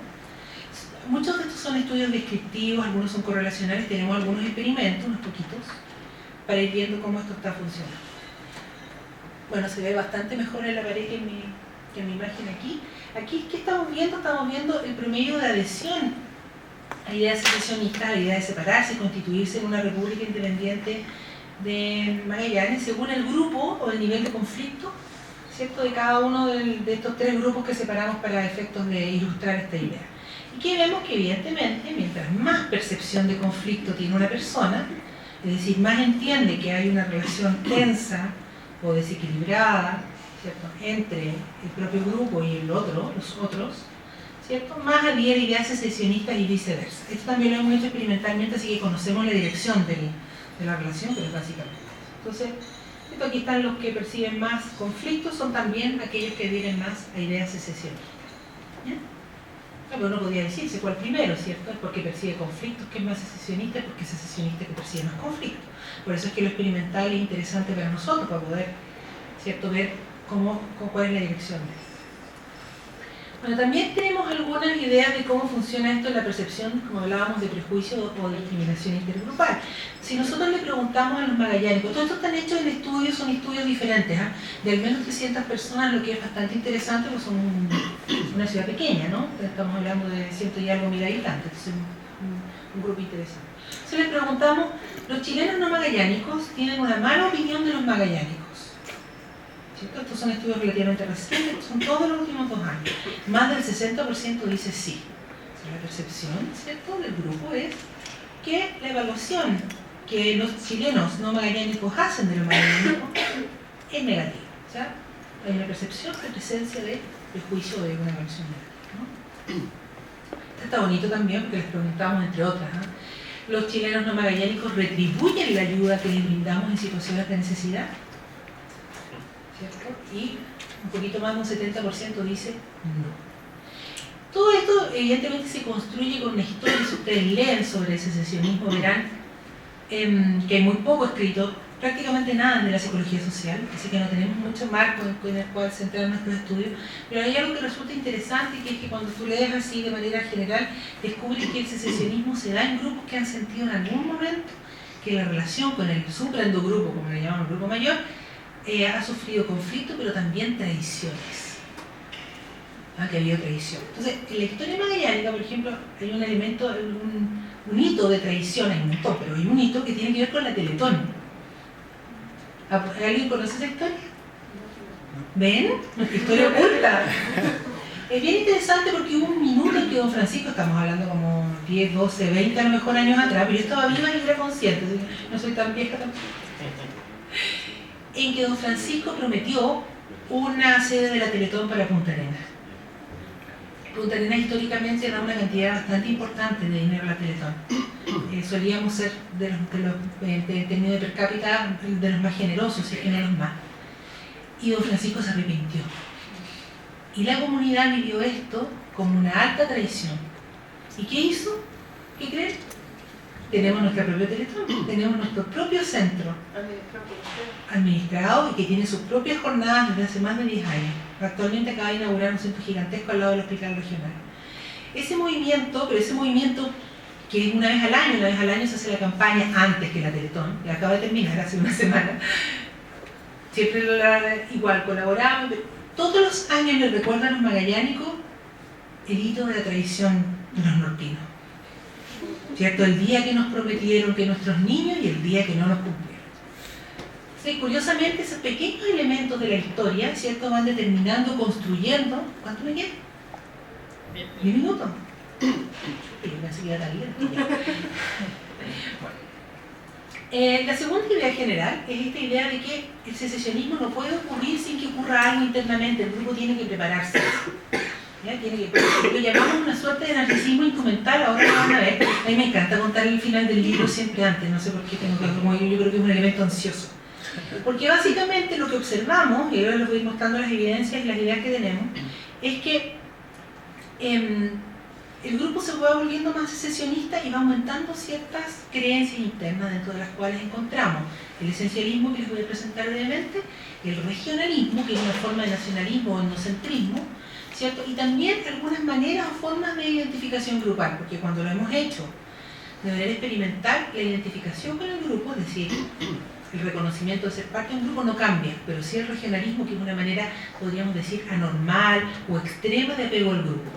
Muchos de estos son estudios descriptivos, algunos son correlacionales, tenemos algunos experimentos, unos poquitos, para ir viendo cómo esto está funcionando. Bueno, se ve bastante mejor en la pared que en mi imagen aquí. Aquí, ¿qué estamos viendo? Estamos viendo el promedio de adhesión a ideas secesionistas, a la idea de separarse y constituirse en una república independiente de Magallanes, según el grupo o el nivel de conflicto, ¿cierto?, de cada uno de estos tres grupos que separamos para efectos de ilustrar esta idea. Y que vemos que evidentemente, mientras más percepción de conflicto tiene una persona, es decir, más entiende que hay una relación tensa o desequilibrada, ¿cierto?, entre el propio grupo y el otro, los otros, ¿cierto?, más adhiere ideas secesionistas y viceversa. Esto también lo hemos hecho experimentalmente, así que conocemos la dirección de la relación, pero es básicamente. Entonces, aquí están los que perciben más conflictos, son también aquellos que adhieren más a ideas secesionistas. ¿Ya? Pero uno podría decirse cuál primero, ¿cierto? Es porque percibe conflictos que es más secesionista, porque es secesionista que percibe más conflictos. Por eso es que lo experimental es interesante para nosotros, para poder, ¿cierto?, ver cuál es la dirección de esto. Bueno, también tenemos algunas ideas de cómo funciona esto en la percepción, como hablábamos, de prejuicio o de discriminación intergrupal. Si nosotros le preguntamos a los magallánicos, todos estos están hechos en estudios, son estudios diferentes, ¿eh?, de al menos 300 personas, lo que es bastante interesante, porque son una ciudad pequeña, ¿no? Estamos hablando de 100 y algo mil habitantes, entonces un grupo interesante. Si les preguntamos, los chilenos no magallánicos tienen una mala opinión de los magallánicos, ¿cierto? Estos son estudios relativamente recientes, son todos los últimos 2 años. Más del 60% dice sí. O sea, la percepción, ¿cierto?, del grupo es que la evaluación que los chilenos no magallánicos hacen de los magallánicos es negativa. O sea, hay una percepción de presencia de prejuicio de una evaluación negativa, ¿no? Está bonito también porque les preguntamos, entre otras, ¿no?, ¿los chilenos no magallánicos retribuyen la ayuda que les brindamos en situaciones de necesidad? ¿Cierto? Y un poquito más de un 70% dice no. Todo esto evidentemente se construye con una historia ustedes leen sobre el secesionismo verán que hay muy poco escrito, prácticamente nada de la psicología social, así que no tenemos mucho marco en el cual centrar nuestros estudios, pero hay algo que resulta interesante, que es que cuando tú lees así de manera general, descubres que el secesionismo se da en grupos que han sentido en algún momento que la relación con el superendogrupo, como le llamamos el grupo mayor, ha sufrido conflicto, pero también traiciones. Que ha habido traición. Entonces, en la historia magallánica, por ejemplo, hay un elemento, un hito de traición, hay un montón, pero hay un hito que tiene que ver con la Teletón. ¿Alguien conoce esa historia? ¿Ven? Nuestra historia oculta. Es bien interesante porque hubo un minuto en que don Francisco, estamos hablando como 10, 12, 20 a lo mejor años atrás, pero yo estaba viva y era consciente, así que no soy tan vieja tampoco, en que don Francisco prometió una sede de la Teletón para Punta Arenas. Punta Arenas históricamente da una cantidad bastante importante de dinero a la Teletón. Solíamos ser de términos de per cápita de los más generosos, si es que no los más. Y don Francisco se arrepintió. Y la comunidad vivió esto como una alta traición. ¿Y qué hizo? ¿Qué creen? Tenemos nuestra propia Teletón, tenemos nuestro propio centro administrado y que tiene sus propias jornadas desde hace más de 10 años. Actualmente acaba de inaugurar un centro gigantesco al lado del hospital regional. Ese movimiento que es una vez al año se hace la campaña antes que la Teletón, que acaba de terminar hace una semana, siempre igual colaboramos, pero todos los años les recuerdan a los magallánicos el hito de la traición de los nortinos. ¿Cierto? El día que nos prometieron que nuestros niños y el día que no nos cumplieron. Sí, curiosamente, esos pequeños elementos de la historia, ¿cierto?, van determinando, construyendo. ¿Cuánto me queda? 10 minutos. La segunda idea general es esta idea de que el secesionismo no puede ocurrir sin que ocurra algo internamente, el grupo tiene que prepararse. Lo llamamos una suerte de narcisismo instrumental, ahora lo van a ver. A mí me encanta contar el final del libro siempre antes, no sé por qué tengo que, yo creo que es un elemento ansioso. Porque básicamente lo que observamos, y ahora les voy mostrando las evidencias y las ideas que tenemos, es que el grupo se va volviendo más secesionista y va aumentando ciertas creencias internas dentro de las cuales encontramos el esencialismo, que les voy a presentar brevemente, el regionalismo, que es una forma de nacionalismo o etnocentrismo, ¿cierto? Y también algunas maneras o formas de identificación grupal, porque cuando lo hemos hecho de manera experimental, la identificación con el grupo, es decir, el reconocimiento de ser parte de un grupo no cambia, pero sí el regionalismo, que es una manera, podríamos decir, anormal o extrema de apego al grupo,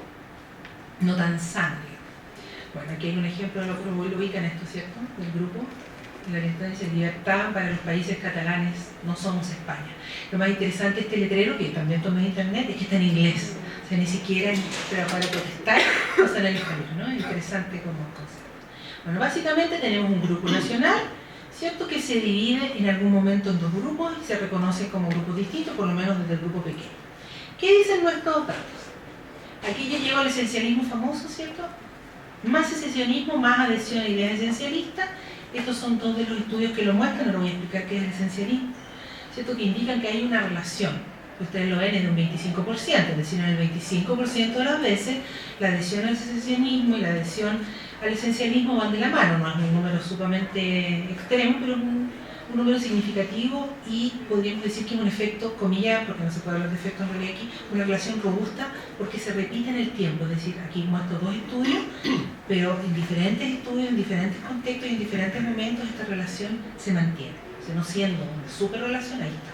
no tan sangre. Bueno, aquí hay un ejemplo de lo que lo ubican esto, ¿cierto? Del grupo, la orientancia de libertad para los países catalanes, no somos España. Lo más interesante de este letrero, que también tomé en internet, es que está en inglés. O sea, ni siquiera para protestar está en el español, ¿no? Es interesante como concepto. Bueno, básicamente tenemos un grupo nacional, ¿cierto?, que se divide en algún momento en dos grupos y se reconoce como grupos distintos, por lo menos desde el grupo pequeño. ¿Qué dicen nuestros datos? Aquí ya llegó el esencialismo famoso, ¿cierto? Más secesionismo, más adhesión a ideas esencialistas. Estos son todos los estudios que lo muestran, ahora voy a explicar qué es el esencialismo, ¿cierto?, que indican que hay una relación. Ustedes lo ven en un 25%, es decir, en el 25% de las veces la adhesión al secesionismo y la adhesión al esencialismo van de la mano. No es un número sumamente extremo, pero es un número significativo y podríamos decir que es un efecto, comillas, porque no se puede hablar de efecto en realidad aquí, una relación robusta porque se repite en el tiempo. Es decir, aquí muestro dos estudios, pero en diferentes estudios, en diferentes contextos y en diferentes momentos esta relación se mantiene. O sea, no siendo una super relación, ahí está.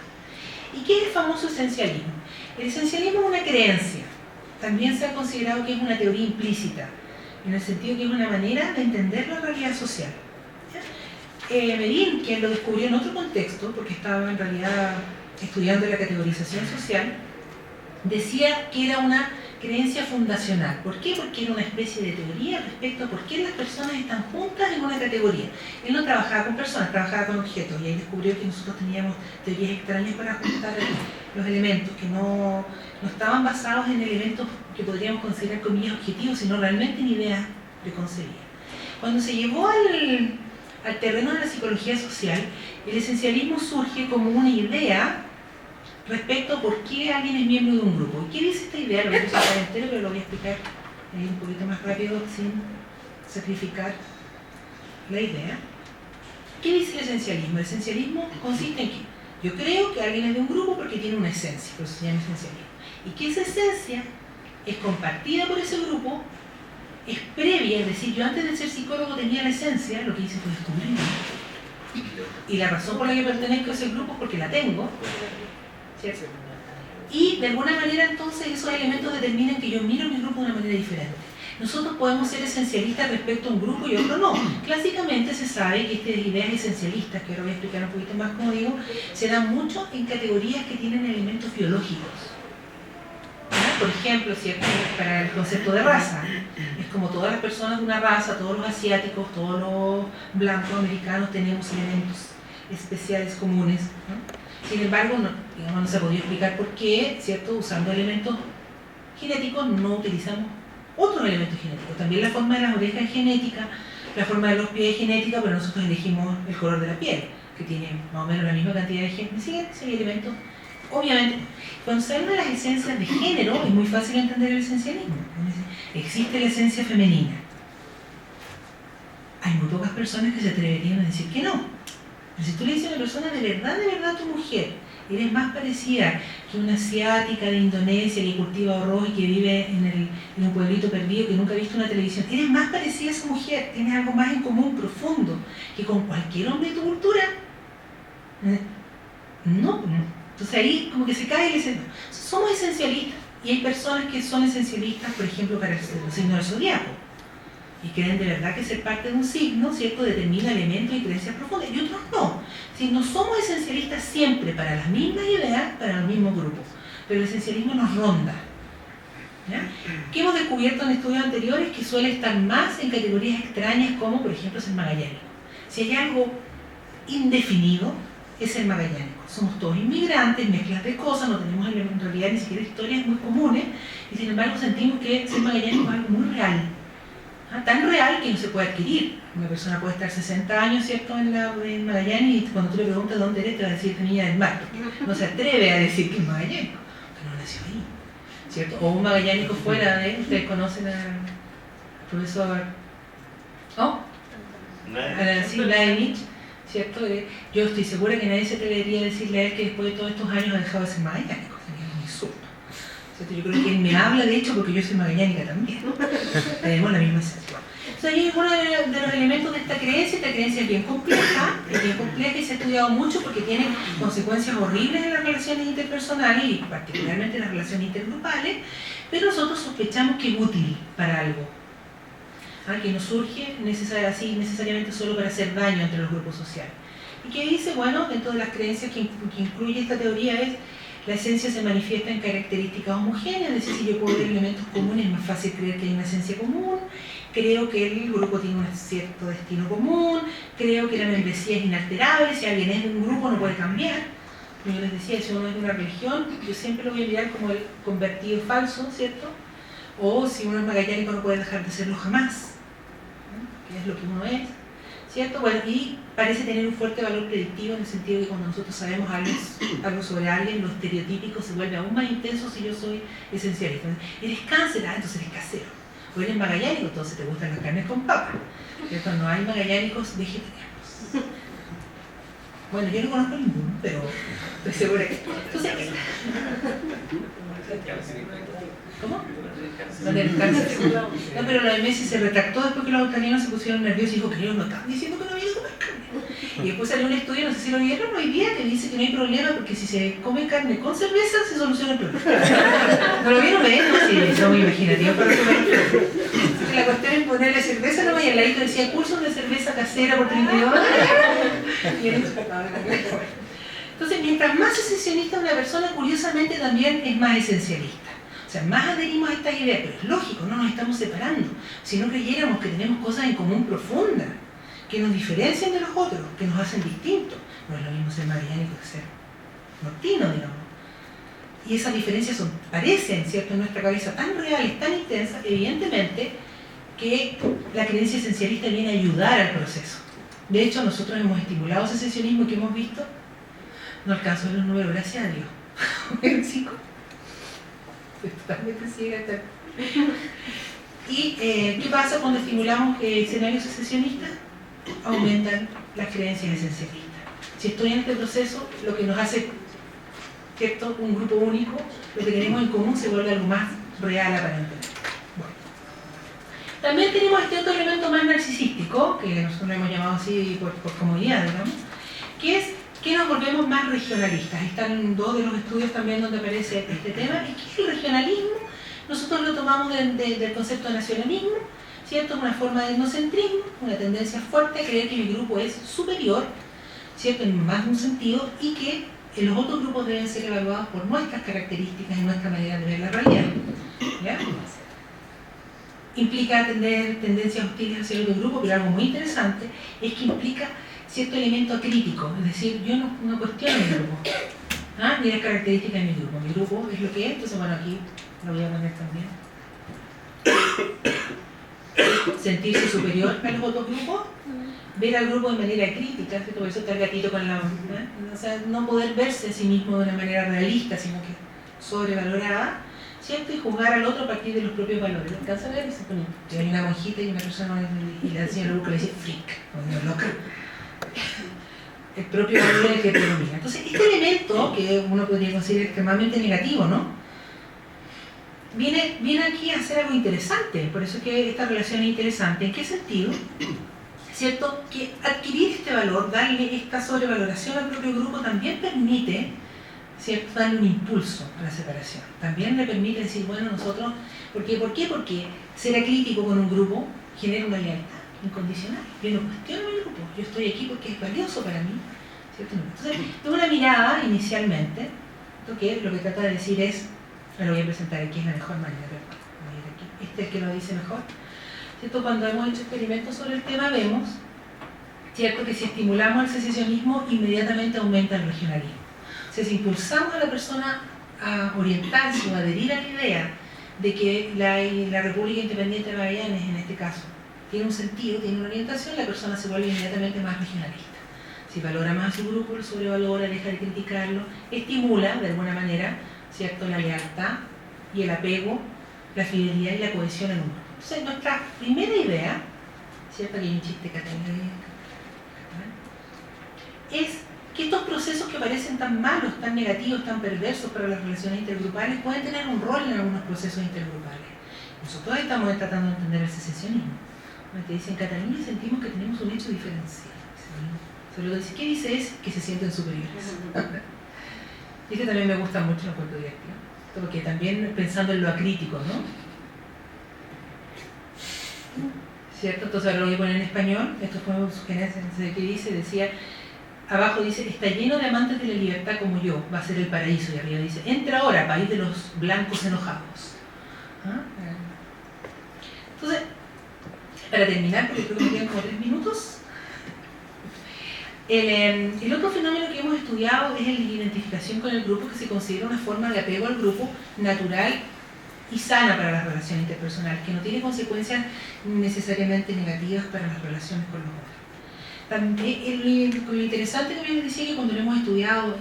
¿Y qué es el famoso esencialismo? El esencialismo es una creencia. También se ha considerado que es una teoría implícita, en el sentido que es una manera de entender la realidad social. Merín, quien lo descubrió en otro contexto, porque estaba en realidad estudiando la categorización social, decía que era una creencia fundacional. ¿Por qué? Porque era una especie de teoría respecto a por qué las personas están juntas en una categoría. Él no trabajaba con personas, trabajaba con objetos, y ahí descubrió que nosotros teníamos teorías extrañas para juntar los elementos, que no estaban basados en elementos que podríamos considerar comillas objetivos, sino realmente en ideas preconcebidas. Cuando se llevó al terreno de la psicología social, el esencialismo surge como una idea respecto a por qué alguien es miembro de un grupo. ¿Y qué dice esta idea? Lo voy a explicar entero, pero lo voy a explicar un poquito más rápido sacrificar la idea. ¿Qué dice el esencialismo? El esencialismo consiste en que yo creo que alguien es de un grupo porque tiene una esencia, por eso se llama esencialismo. Y que esa esencia es compartida por ese grupo, es previa, es decir, yo antes de ser psicólogo tenía la esencia, lo que hice fue descubrirla. Y la razón por la que pertenezco a ese grupo es porque la tengo, ¿cierto? Y de alguna manera entonces esos elementos determinan que yo miro mi grupo de una manera diferente. Nosotros podemos ser esencialistas respecto a un grupo y otro no. Clásicamente se sabe que estas ideas esencialistas, que ahora voy a explicar un poquito más como digo, se dan mucho en categorías que tienen elementos biológicos. ¿verdad? Por ejemplo, ¿cierto? Para el concepto de raza, es como todas las personas de una raza, todos los asiáticos, todos los blancos americanos tenemos elementos especiales comunes, ¿no? Sin embargo, no se ha podido explicar por qué, ¿cierto? Usando elementos genéticos no utilizamos otros elementos genéticos. También la forma de las orejas es genética, la forma de los pies es genética, pero nosotros elegimos el color de la piel, que tiene más o menos la misma cantidad de genes. Hay elementos, obviamente. Cuando se habla de las esencias de género, es muy fácil entender el esencialismo. Existe la esencia femenina. Hay muy pocas personas que se atreverían a decir que no. Pero si tú le dices a una persona de verdad a tu mujer, eres más parecida que una asiática de Indonesia que cultiva arroz y que vive en un pueblito perdido que nunca ha visto una televisión, eres más parecida a esa mujer, tienes algo más en común profundo que con cualquier hombre de tu cultura. No. Entonces ahí como que se cae y le dicen, no. Somos esencialistas y hay personas que son esencialistas, por ejemplo, para el signo del zodiaco y creen de verdad que ser parte de un signo, ¿cierto?, determina elementos y creencias profundas, y otros no. Si no somos esencialistas siempre para las mismas ideas, para los mismos grupos, pero el esencialismo nos ronda. ¿Ya? ¿Qué hemos descubierto en estudios anteriores? Que suele estar más en categorías extrañas como, por ejemplo, ser magallánico. Si hay algo indefinido, es el magallánico. Somos todos inmigrantes, mezclas de cosas, no tenemos en realidad ni siquiera historias muy comunes, y sin embargo sentimos que ser magallánico es algo muy real. Tan real que no se puede adquirir. Una persona puede estar 60 años, ¿cierto?, en Magallanes, y cuando tú le preguntas dónde eres, te va a decir Niña del Mar. No se atreve a decir que es magallánico, que no nació ahí, ¿cierto? O un magallánico fuera de... Ustedes conocen al profesor... ¿Oh? Laenich, ¿cierto? Yo estoy segura que nadie se atrevería a decirle a él que después de todos estos años ha dejado de ser magallánico. Sería un insulto. Yo creo que él me habla, de hecho, porque yo soy magallánica también. Tenemos la misma esencia. Entonces, ahí es uno de los elementos de esta creencia. Esta creencia es bien compleja y se ha estudiado mucho porque tiene consecuencias horribles en las relaciones interpersonales y particularmente en las relaciones intergrupales, pero nosotros sospechamos que es útil para algo, que no surge necesariamente solo para hacer daño entre los grupos sociales. Y que dice, bueno, dentro de las creencias que incluye esta teoría es: la esencia se manifiesta en características homogéneas, es decir, si yo puedo ver elementos comunes, es más fácil creer que hay una esencia común, creo que el grupo tiene un cierto destino común, creo que la membresía es inalterable, si alguien es de un grupo no puede cambiar. Como yo les decía, si uno es de una religión, yo siempre lo voy a mirar como el convertido falso, ¿cierto? O si uno es magallánico no puede dejar de serlo jamás, ¿no? Que es lo que uno es, ¿cierto? Bueno, y parece tener un fuerte valor predictivo en el sentido de que cuando nosotros sabemos algo sobre alguien, lo estereotípico se vuelve aún más intenso si yo soy esencialista. Eres cáncer, entonces eres casero. O eres magallánico, entonces te gustan las carnes con papa. ¿Cierto? No hay magallánicos vegetarianos. Bueno, yo no conozco ninguno, pero estoy segura que... Entonces, ¿cómo? No del cáncer. No, pero la OMS se retractó después que los australianos se pusieron nerviosos y dijo que ellos no estaban diciendo que no había que comer carne. Y después salió un estudio, no sé si lo vieron hoy día, que dice que no hay problema porque si se come carne con cerveza se soluciona el problema. ¿No lo vieron? Sí, son muy imaginativos para comer. Así que la cuestión es ponerle cerveza, no, y al ladito decía cursos de cerveza casera por 32 horas. Entonces, mientras más esencialista una persona, curiosamente también es más esencialista. O sea, más adherimos a estas ideas, pero es lógico, no nos estamos separando. Si no creyéramos que tenemos cosas en común profundas, que nos diferencian de los otros, que nos hacen distintos. No es lo mismo ser magallánico que ser nortino, digamos. Y esas diferencias parecen, ¿cierto?, en nuestra cabeza tan reales, tan intensas, evidentemente, que la creencia esencialista viene a ayudar al proceso. De hecho, nosotros hemos estimulado ese esencialismo que hemos visto. No alcanzo a ver los números, gracias a Dios. ¿El 5? Estoy totalmente ciega. ¿Y qué pasa cuando estimulamos escenarios secesionistas? Aumentan las creencias esencialistas. Si estoy en este proceso, lo que nos hace, ¿cierto?, un grupo único, lo que tenemos en común se vuelve algo más real aparentemente. Bueno. También tenemos este otro elemento más narcisístico, que nosotros lo hemos llamado así por comodidad, digamos, que es que nos volvemos más regionalistas. Están dos de los estudios también donde aparece este tema. ¿Y qué es el regionalismo? Nosotros lo tomamos del concepto de nacionalismo, ¿cierto? Es una forma de etnocentrismo, una tendencia fuerte a creer que mi grupo es superior, ¿cierto?, en más de un sentido, y que los otros grupos deben ser evaluados por nuestras características y nuestra manera de ver la realidad. ¿Ya? Implica tener tendencias hostiles hacia el otro grupo, pero algo muy interesante es que implica cierto elemento crítico, es decir, yo no cuestiono mi grupo, ni las características de mi grupo es lo que es, entonces bueno, aquí lo voy a poner también. Sentirse superior a los otros grupos, ver al grupo de manera crítica, ¿cierto? Por eso está el gatito con la... O sea, no poder verse a sí mismo de una manera realista, sino que sobrevalorada, ¿cierto? Y juzgar al otro a partir de los propios valores. ¿Lo alcanza a ver? Que hay una monjita y una persona, y la señora Luca le dice freak, o loca. El propio valor es el que predomina. Entonces, este elemento, que uno podría considerar extremadamente negativo, ¿no?, viene aquí a hacer algo interesante. Por eso es que esta relación es interesante. ¿En qué sentido? ¿Cierto? Que adquirir este valor, darle esta sobrevaloración al propio grupo también permite, ¿cierto?, darle un impulso a la separación. También le permite decir, bueno, nosotros... ¿Por qué? Porque ser acrítico con un grupo genera una lealtad incondicional. Yo no cuestiono mi grupo, yo estoy aquí porque es valioso para mí, ¿cierto? Entonces, de una mirada inicialmente, que lo que trata de decir es, lo voy a presentar aquí, es la mejor manera, voy a ir aquí. Este es el que lo dice mejor, ¿cierto? Cuando hemos hecho experimentos sobre el tema vemos, ¿cierto?, que si estimulamos el secesionismo inmediatamente aumenta el regionalismo. O sea, si impulsamos a la persona a orientarse o a adherir a la idea de que la República Independiente de Magallanes, en este caso, tiene un sentido, tiene una orientación, la persona se vuelve inmediatamente más regionalista. Si valora más a su grupo, lo sobrevalora, deja de criticarlo, estimula de alguna manera, ¿cierto?, la lealtad y el apego, la fidelidad y la cohesión en un grupo. Entonces, nuestra primera idea, ¿cierto?, que hay un chiste catalán, es que estos procesos que parecen tan malos, tan negativos, tan perversos para las relaciones intergrupales pueden tener un rol en algunos procesos intergrupales. Nosotros estamos tratando de entender el secesionismo. Te dicen, en Cataluña sentimos que tenemos un hecho diferencial. ¿Qué dice? Es que se sienten superiores. Este también me gusta mucho, lo encuentro divertido. Porque también pensando en lo acrítico, ¿no? ¿Cierto? Entonces ahora lo voy a poner en español. Esto fue sugerencia de qué dice. Decía, abajo dice, está lleno de amantes de la libertad como yo, va a ser el paraíso. Y arriba dice, entra ahora, país de los blancos enojados. Entonces, para terminar, porque creo que me quedan como 3 minutos, el otro fenómeno que hemos estudiado es el de identificación con el grupo, que se considera una forma de apego al grupo natural y sana para las relaciones interpersonales, que no tiene consecuencias necesariamente negativas para las relaciones con los otros. También, lo interesante que me decía que cuando lo hemos estudiado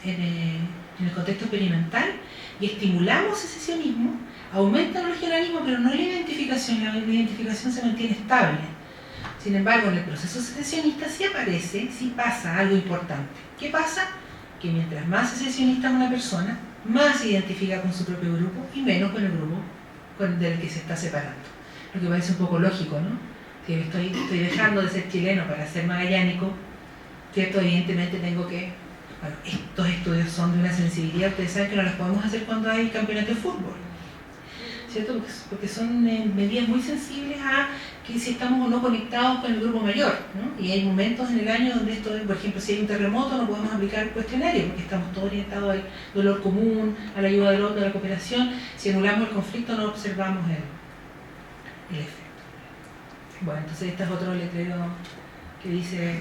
en el contexto experimental y estimulamos el secesionismo, aumenta el regionalismo, pero no la identificación se mantiene estable. Sin embargo, en el proceso secesionista sí aparece, sí pasa algo importante. ¿Qué pasa? Que mientras más secesionista es una persona, más se identifica con su propio grupo y menos con el grupo del que se está separando. Lo que parece un poco lógico, ¿no? Que estoy dejando de ser chileno para ser magallánico, ¿cierto? Evidentemente tengo que... Bueno, estos estudios son de una sensibilidad, ustedes saben que no las podemos hacer cuando hay campeonato de fútbol, ¿cierto? Porque son medidas muy sensibles a que si estamos o no conectados con el grupo mayor, ¿no? Y hay momentos en el año donde esto, por ejemplo, si hay un terremoto no podemos aplicar el cuestionario porque estamos todos orientados al dolor común, a la ayuda del otro, a la cooperación. Si anulamos el conflicto no observamos el efecto. Bueno, entonces este es otro letrero que dice,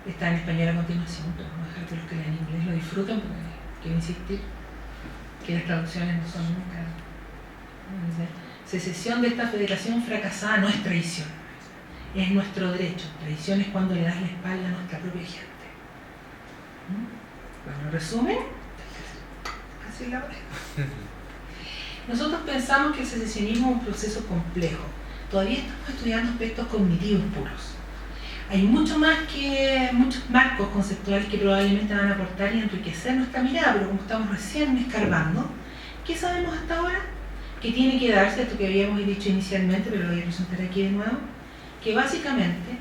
está en español a continuación, pero vamos a dejar que los que lean inglés lo disfruten porque quiero insistir que las traducciones no son nunca... Secesión de esta federación fracasada no es traición, es nuestro derecho. Traición es cuando le das la espalda a nuestra propia gente. Bueno, resumen, casi la hora. Nosotros pensamos que el secesionismo es un proceso complejo. Todavía estamos estudiando aspectos cognitivos puros. Hay muchos marcos conceptuales que probablemente van a aportar y enriquecer nuestra mirada, pero como estamos recién escarbando, ¿qué sabemos hasta ahora? Que tiene que darse esto que habíamos dicho inicialmente, pero lo voy a presentar aquí de nuevo, que básicamente,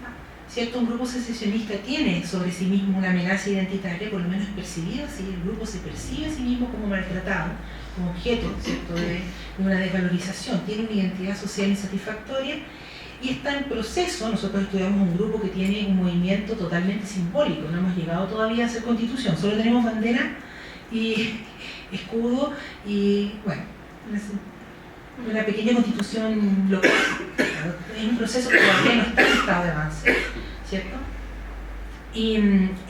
¿cierto? Un grupo secesionista tiene sobre sí mismo una amenaza identitaria, por lo menos percibida así, el grupo se percibe a sí mismo como maltratado, como objeto, ¿cierto? de una desvalorización, tiene una identidad social insatisfactoria y está en proceso. Nosotros estudiamos un grupo que tiene un movimiento totalmente simbólico, no hemos llegado todavía a hacer constitución, solo tenemos bandera y escudo y, bueno, una pequeña constitución local. Es un proceso que todavía no está en estado de avance, ¿cierto? Y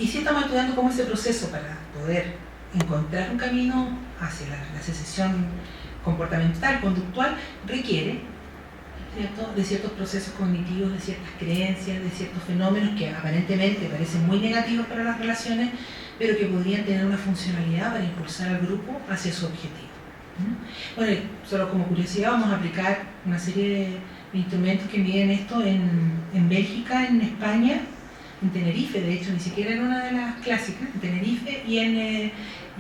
sí estamos estudiando cómo ese proceso para poder encontrar un camino hacia la secesión comportamental, conductual, requiere, ¿cierto?, de ciertos procesos cognitivos, de ciertas creencias, de ciertos fenómenos que aparentemente parecen muy negativos para las relaciones, pero que podrían tener una funcionalidad para impulsar al grupo hacia su objetivo. Bueno, solo como curiosidad, vamos a aplicar una serie de instrumentos que miden esto en Bélgica, en España, en Tenerife, de hecho, ni siquiera en una de las clásicas, en Tenerife y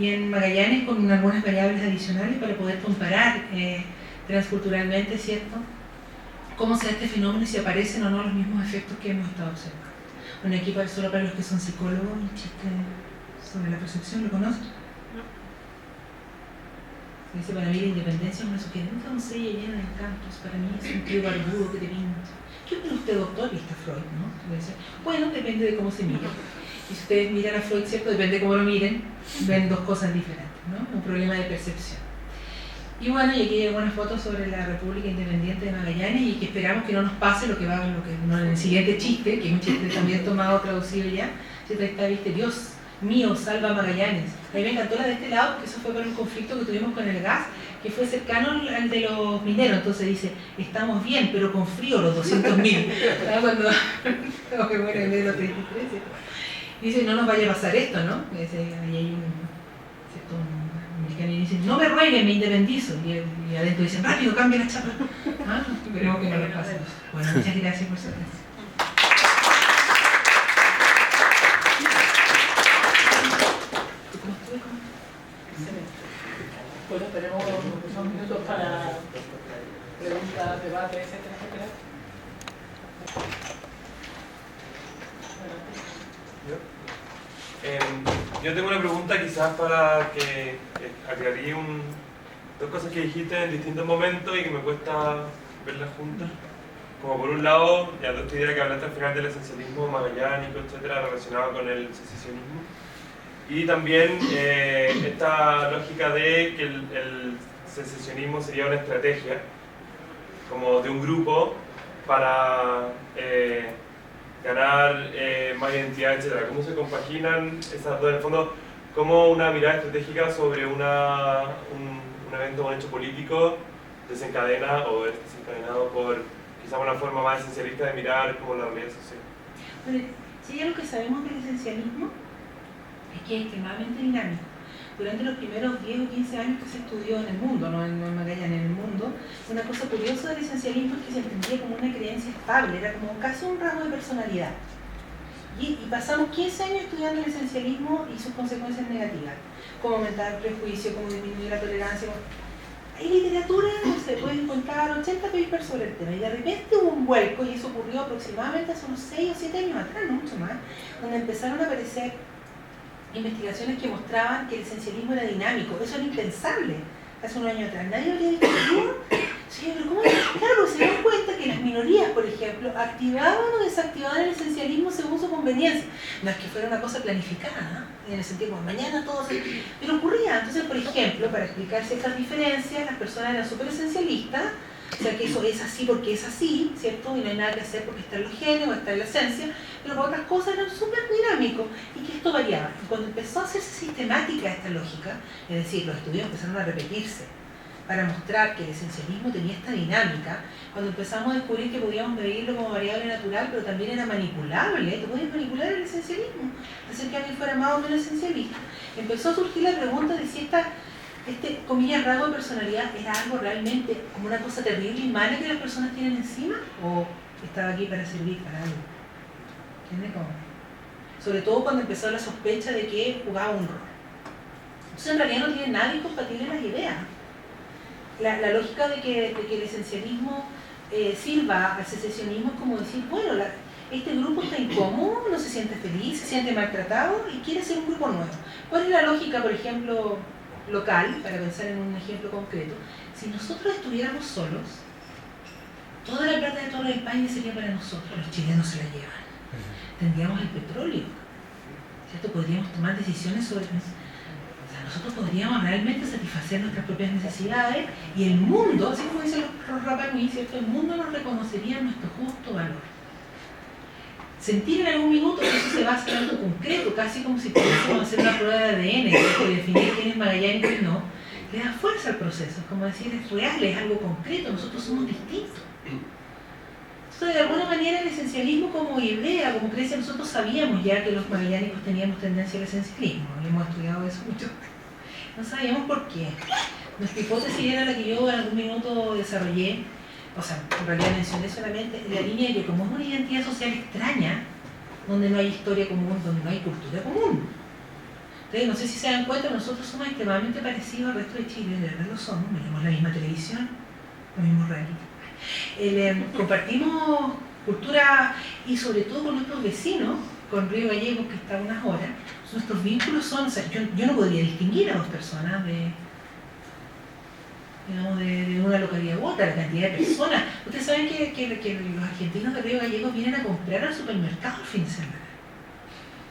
en Magallanes, con algunas variables adicionales para poder comparar transculturalmente, ¿cierto?, cómo se da este fenómeno y si aparecen o no los mismos efectos que hemos estado observando. Bueno, aquí solo para los que son psicólogos, un chiste sobre la percepción, ¿lo conocen? Dice: para mí la independencia es una sugerente doncella llena de encantos, para mí es un tío barbudo que te pinta. ¿Qué opina usted, doctor? Y está Freud, ¿no? Dice, bueno, depende de cómo se mire. Y si ustedes miran a Freud, ¿cierto? Depende de cómo lo miren, ven dos cosas diferentes, ¿no? Un problema de percepción. Y bueno, y aquí hay algunas fotos sobre la República Independiente de Magallanes y que esperamos que no nos pase lo que no, en el siguiente chiste, que es un chiste también tomado, traducido ya. ¿Cierto? Ahí está, ¿viste? Dios mío, salva Magallanes. A mí me encantó la de este lado porque eso fue por un conflicto que tuvimos con el gas, que fue cercano al de los mineros. Entonces dice: estamos bien, pero con frío los 200.000. Cuando me muero en medio de los 33. Dice: no nos vaya a pasar esto, ¿no? Dice, ahí hay un mexicano y dice: no me rueguen, me independizo. Y adentro dicen: rápido, cambia la chapa. ¿Ah? Esperemos que no lo pase. Bueno, muchas gracias por su atención. Bueno, tenemos unos minutos para preguntas, debates, etcétera, etcétera. Yo tengo una pregunta quizás para que aclarí dos cosas que dijiste en distintos momentos y que me cuesta verlas juntas. Como por un lado, ya esta idea que hablaste al final del esencialismo magallánico, etcétera, relacionado con el secesionismo. Y también esta lógica de que el secesionismo sería una estrategia como de un grupo para ganar más identidad, etc. ¿Cómo se compaginan esas dos? En el fondo, ¿cómo una mirada estratégica sobre un evento, un hecho político desencadena o es desencadenado por quizá una forma más esencialista de mirar como la realidad social? Bueno, si hay algo que sabemos del esencialismo, es que es extremadamente dinámico. Durante los primeros 10 o 15 años que se estudió en el mundo, no en Magallanes, en el mundo, una cosa curiosa del esencialismo es que se entendía como una creencia estable, era como casi un rasgo de personalidad. Y pasamos 15 años estudiando el esencialismo y sus consecuencias negativas, como aumentar el prejuicio, como disminuir la tolerancia. Hay literatura, no sé, puedes encontrar 80 papers sobre el tema, y de repente hubo un vuelco, y eso ocurrió aproximadamente hace unos 6 o 7 años atrás, no mucho más, donde empezaron a aparecer investigaciones que mostraban que el esencialismo era dinámico. Eso era impensable hace unos años atrás. Nadie lo había discutido. Sí, pero ¿cómo? Claro, porque se dieron cuenta que las minorías, por ejemplo, activaban o desactivaban el esencialismo según su conveniencia. No es que fuera una cosa planificada, ¿no? En el sentido de mañana todos... Pero ocurría. Entonces, por ejemplo, para explicar ciertas diferencias, las personas eran súper esencialistas, o sea que eso es así porque es así, ¿cierto? Y no hay nada que hacer porque está en los genes o está en la esencia, pero para otras cosas eran súper dinámicos y que esto variaba. Y cuando empezó a hacerse sistemática esta lógica, es decir, los estudios empezaron a repetirse para mostrar que el esencialismo tenía esta dinámica, cuando empezamos a descubrir que podíamos medirlo como variable natural, pero también era manipulable, tú podías manipular el esencialismo, hacer que alguien fuera más o menos esencialista, empezó a surgir la pregunta de si esta este, comillas, rasgo de personalidad era algo realmente como una cosa terrible y mala que las personas tienen encima, o estaba aquí para servir para algo? ¿Entiendes cómo? Sobre todo cuando empezó la sospecha de que jugaba un rol. Entonces en realidad no tiene nada incompatible las ideas. La lógica de que el esencialismo sirva al secesionismo es como decir, bueno, este grupo está incómodo, no se siente feliz, se siente maltratado y quiere ser un grupo nuevo. ¿Cuál es la lógica, por ejemplo, local, para pensar en un ejemplo concreto? Si nosotros estuviéramos solos, toda la plata de toda España sería para nosotros, los chilenos se la llevan. Tendríamos el petróleo, ¿cierto? Podríamos tomar decisiones sobre... O sea, nosotros podríamos realmente satisfacer nuestras propias necesidades y el mundo, así como dicen los Rapa Nui, ¿cierto? El mundo nos reconocería nuestro justo valor. Sentir en algún minuto que eso se basa en algo concreto, casi como si pudiésemos hacer una prueba de ADN, ¿cierto? Y definir quién es magallánico y no, le da fuerza al proceso, es como decir, es real, es algo concreto, nosotros somos distintos. Entonces, de alguna manera, el esencialismo como idea, como creencia, nosotros sabíamos ya que los magallánicos teníamos tendencia al esencialismo, hemos estudiado eso mucho, no sabíamos por qué. Nuestra hipótesis era la que yo en algún minuto desarrollé, o sea, en realidad mencioné solamente la línea de que como es una identidad social extraña, donde no hay historia común, donde no hay cultura común. Entonces, no sé si se dan cuenta, nosotros somos extremadamente parecidos al resto de Chile, de verdad lo somos, miramos la misma televisión, los mismos reality. Compartimos cultura y sobre todo con nuestros vecinos, con Río Gallegos que está a unas horas, nuestros vínculos son, o sea, yo no podría distinguir a dos personas de una localidad u otra, la cantidad de personas. Ustedes saben que los argentinos de Río Gallegos vienen a comprar al supermercado el fin de semana.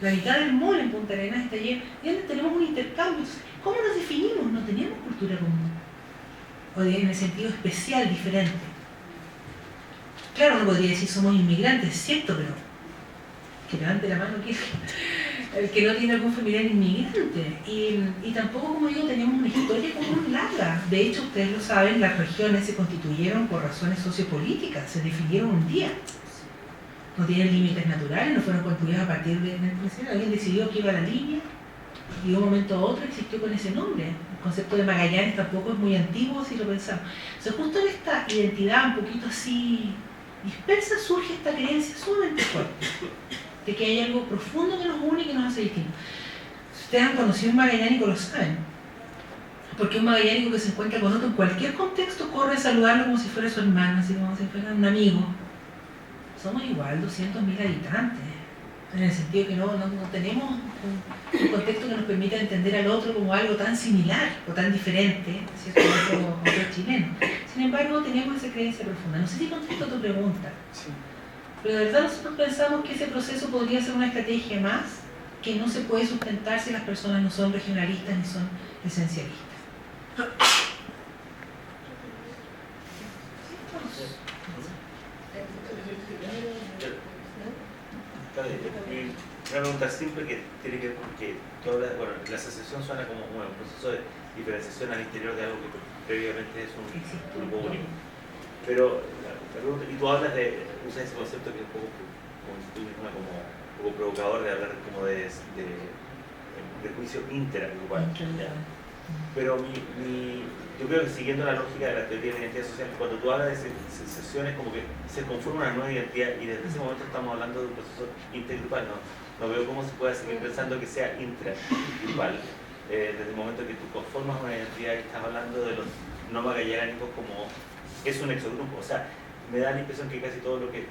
La mitad del mall en Punta Arenas está lleno, y donde tenemos un intercambio. ¿Cómo nos definimos? No tenemos cultura común. O en el sentido especial, diferente. Claro, no podría decir somos inmigrantes, es cierto, pero que levante la mano el que no tiene algún familiar inmigrante. Y tampoco, como digo, tenemos una historia común larga. De hecho, ustedes lo saben, las regiones se constituyeron por razones sociopolíticas, se definieron un día. No tienen límites naturales, no fueron construidas a partir de... Alguien decidió que iba a la línea y de un momento a otro existió con ese nombre. El concepto de Magallanes tampoco es muy antiguo si lo pensamos. O sea, justo en esta identidad un poquito así dispersa surge esta creencia sumamente fuerte de que hay algo profundo que nos une y que nos hace distintos. Si ustedes han conocido un magallánico lo saben, porque un magallánico que se encuentra con otro en cualquier contexto corre a saludarlo como si fuera su hermano, así como si fuera un amigo. Somos igual 200.000 habitantes, en el sentido que no tenemos un contexto que nos permita entender al otro como algo tan similar o tan diferente, ¿cierto? Otro chileno. Sin embargo, tenemos esa creencia profunda. No sé si contesto tu pregunta, sí. Pero de verdad nosotros pensamos que ese proceso podría ser una estrategia más que no se puede sustentar si las personas no son regionalistas ni son esencialistas. Una pregunta simple que tiene que ver con que la asociación suena como un proceso de diferenciación al interior de algo que previamente es un grupo único. Pero la pregunta, y tú hablas usas ese concepto que es un poco, como un poco provocador de hablar como de juicio intergrupal. Pero yo creo que siguiendo la lógica de la teoría de la identidad social, cuando tú hablas de sensaciones como que se conforma una nueva identidad y desde ese momento estamos hablando de un proceso intergrupal, no veo cómo se puede seguir pensando que sea intragrupal. Desde el momento que tú conformas una identidad y estás hablando de los no magallánicos como es un exogrupo, o sea, me da la impresión que casi todo lo que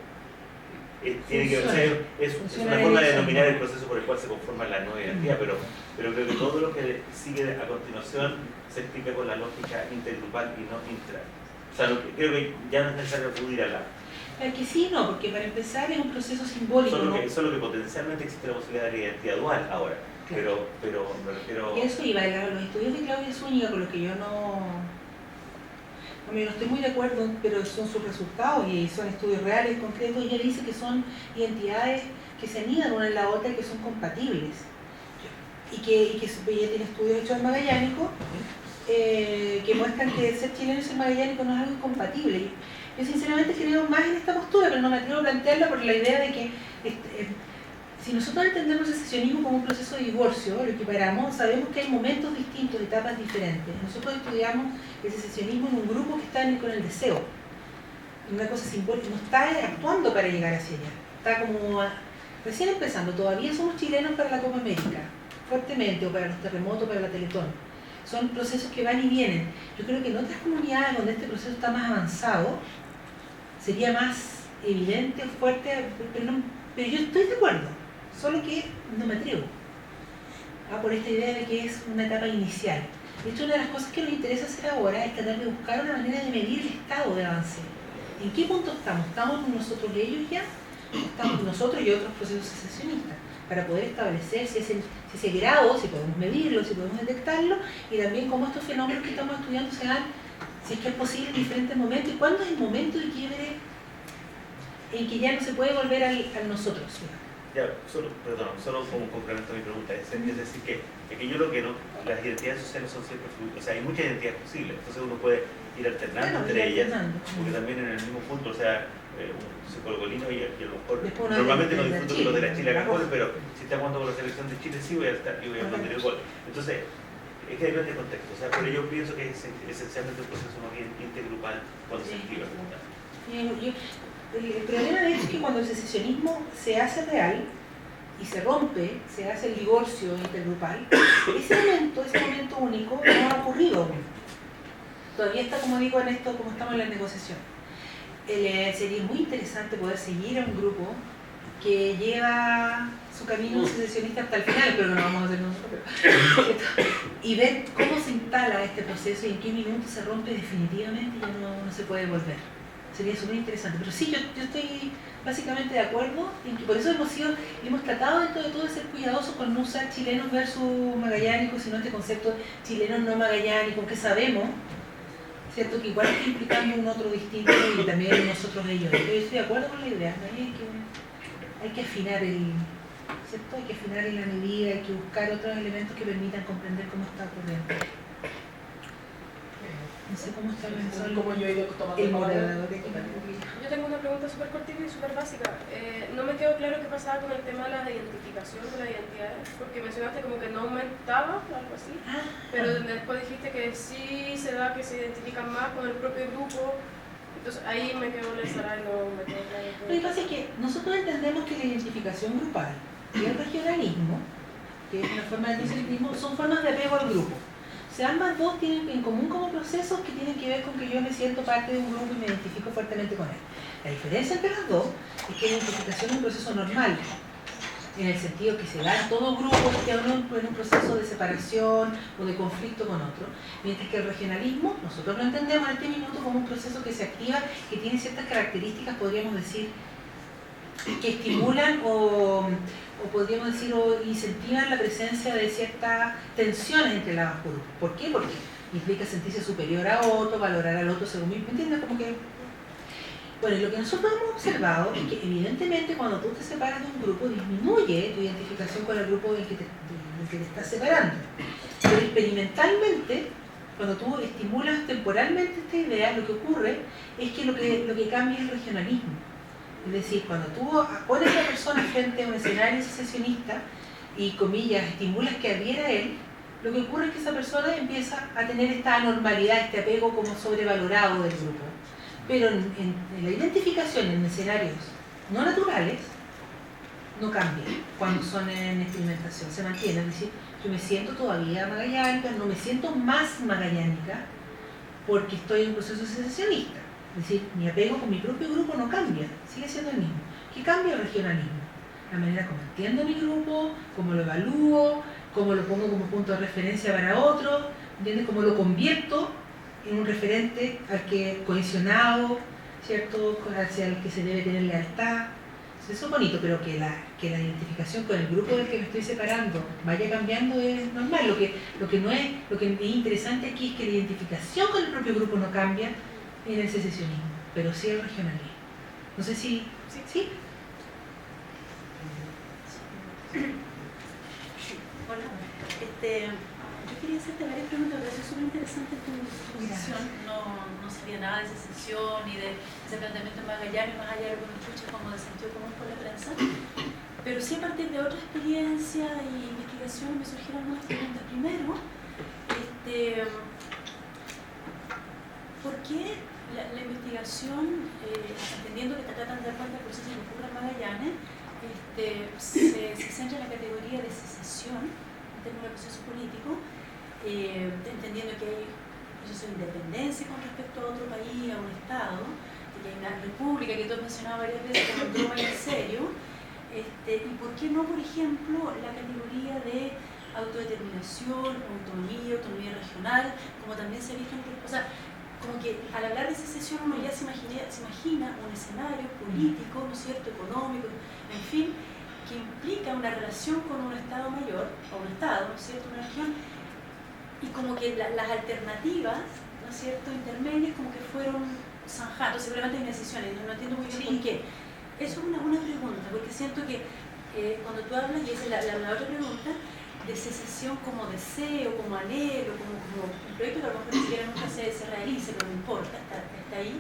tiene que ver, es una forma de denominar el proceso por el cual se conforma la nueva identidad, pero creo que todo lo que sigue a continuación se explica con la lógica intergrupal y no intra. O sea, creo que ya no es necesario acudir a la... Que sí, no, porque para empezar es un proceso simbólico. Solo que potencialmente existe la posibilidad de la identidad dual ahora, claro. pero me refiero... Y eso iba, los estudios de Claudia Zúñiga, con los que yo no estoy muy de acuerdo, pero son sus resultados y son estudios reales, concretos. Ella dice que son identidades que se anidan una en la otra y que son compatibles. Y que ella tiene estudios hechos en magallánico que muestran que ser chileno y ser magallánico no es algo incompatible. Yo sinceramente creo más en esta postura, pero no me atrevo a plantearla por la idea de que si nosotros entendemos el secesionismo como un proceso de divorcio, lo equiparamos, sabemos que hay momentos distintos, etapas diferentes. Nosotros estudiamos el secesionismo en un grupo que está con el deseo, una cosa simbólica, no está actuando para llegar hacia allá, está como recién empezando. Todavía somos chilenos para la Copa América, fuertemente, o para los terremotos, para la Teletón. Son procesos que van y vienen. Yo creo que en otras comunidades donde este proceso está más avanzado, sería más evidente o fuerte, pero yo estoy de acuerdo, solo que no me atrevo por esta idea de que es una etapa inicial. De hecho, una de las cosas que nos interesa hacer ahora es tratar de buscar una manera de medir el estado de avance. ¿En qué punto estamos? ¿Estamos nosotros y ellos ya? ¿Estamos nosotros y otros procesos secesionistas? Para poder establecer si ese grado, si podemos medirlo, si podemos detectarlo, y también cómo estos fenómenos que estamos estudiando se dan, si es que es posible en diferentes momentos, y cuándo es el momento de quiebre en que ya no se puede volver al nosotros. Ya, solo como complemento a mi pregunta, es decir, que yo lo que no, las identidades sociales son siempre fluidas, o sea, hay muchas identidades posibles, entonces uno puede ir alternando entre ellas, porque también en el mismo punto, o sea, un psicólogo y a lo mejor, normalmente no disfruto de los de la Chile a gol, pero si está jugando con la selección de Chile sí voy a estar y voy a meter el gol. Entonces, es que depende del contexto, o sea, pero yo pienso que es esencialmente un proceso más bien intergrupal cuando se activa como tal. El problema de hecho es que cuando el secesionismo se hace real y se rompe, se hace el divorcio intergrupal, ese momento único no ha ocurrido aún. Todavía está, como digo, en esto, como estamos en la negociación. Sería muy interesante poder seguir a un grupo que lleva su camino secesionista hasta el final, pero que no vamos a hacer nosotros, y ver cómo se instala este proceso y en qué minuto se rompe definitivamente y ya no se puede volver. Sería súper interesante. Pero sí, yo estoy básicamente de acuerdo en que por eso hemos tratado dentro de todo de ser cuidadosos con no usar chilenos versus magallánicos, sino este concepto chileno no magallánico, que sabemos, ¿cierto?, que igual está implicando un otro distinto y también nosotros ellos. Yo estoy de acuerdo con la idea, ¿no? Hay que afinar ¿cierto? Hay que afinar en la medida, hay que buscar otros elementos que permitan comprender cómo está ocurriendo. No sé cómo está pensando. Como yo he ido tomando el moderador. Yo tengo una pregunta súper cortita y súper básica. No me quedó claro qué pasaba con el tema de la identificación de las identidades, porque mencionaste como que no aumentaba o algo así, pero después dijiste que sí se da que se identifican más con el propio grupo. Entonces ahí me quedó el Sara y no me quedó claro. Lo que pasa es que nosotros entendemos que la identificación grupal y el regionalismo, que es una forma de proselitismo, son formas de apego al grupo. O sea, ambas dos tienen en común como procesos que tienen que ver con que yo me siento parte de un grupo y me identifico fuertemente con él. La diferencia entre las dos es que la identificación es un proceso normal, en el sentido que se da en todo grupo que en un proceso de separación o de conflicto con otro, mientras que el regionalismo, nosotros lo entendemos en este minuto como un proceso que se activa, que tiene ciertas características, podríamos decir, que estimulan o podríamos decir, o incentivan la presencia de ciertas tensiones entre las grupos. ¿Por qué? Porque implica sentirse superior a otro, valorar al otro según mismo, ¿entiendes? Como que... Bueno, lo que nosotros hemos observado es que evidentemente cuando tú te separas de un grupo disminuye tu identificación con el grupo del que te estás separando. Pero experimentalmente, cuando tú estimulas temporalmente esta idea, lo que ocurre es que lo que cambia es el regionalismo. Es decir, cuando tú pones a la persona frente a un escenario secesionista y, comillas, estimulas que adhiera a él, lo que ocurre es que esa persona empieza a tener esta anormalidad, este apego como sobrevalorado del grupo. Pero en la identificación en escenarios no naturales, no cambia cuando son en experimentación, se mantiene. Es decir, yo me siento todavía magallánica, no me siento más magallánica porque estoy en un proceso secesionista. Es decir, mi apego con mi propio grupo no cambia, sigue siendo el mismo. ¿Qué cambia el regionalismo? La manera como entiendo mi grupo, cómo lo evalúo, cómo lo pongo como punto de referencia para otro, ¿entiendes? Cómo lo convierto en un referente al que cohesionado, ¿cierto?, hacia el que se debe tener lealtad. Eso es bonito, pero que la identificación con el grupo del que me estoy separando vaya cambiando es normal. Lo que es interesante aquí es que la identificación con el propio grupo no cambia en el secesionismo, pero sí el regionalismo. No sé si... ¿Sí? Hola. Yo quería hacerte varias preguntas, pero es súper interesante tu posición. No sabía nada de esa sesión y de ese planteamiento magallánico, más allá de alguna escucha como de sentido común por la prensa. Pero pero sí a partir de otra experiencia y investigación me surgieron algunas preguntas. Primero, ¿por qué la investigación, entendiendo que tratan de dar cuenta del proceso que ocurre en Magallanes, se centra en la categoría de secesión en términos de proceso político, entendiendo que hay proceso de independencia con respecto a otro país, a un Estado, que hay una república que tú has mencionado varias veces como un drama en serio, y por qué no, por ejemplo, la categoría de autodeterminación, autonomía regional, como también se ha visto en otras cosas. Como que al hablar de secesión uno ya se imagina un escenario político, ¿no es cierto?, económico, en fin, que implica una relación con un Estado mayor, o un Estado, ¿no es cierto?, una región, y como que las alternativas, ¿no es cierto?, intermedias, como que fueron zanjando, seguramente hay decisiones, no entiendo muy bien por qué. Eso es una pregunta, porque siento que cuando tú hablas, y esa es la otra pregunta, de secesión como deseo, como anhelo, como un proyecto que a lo mejor ni siquiera nunca se realice, pero no importa, está ahí,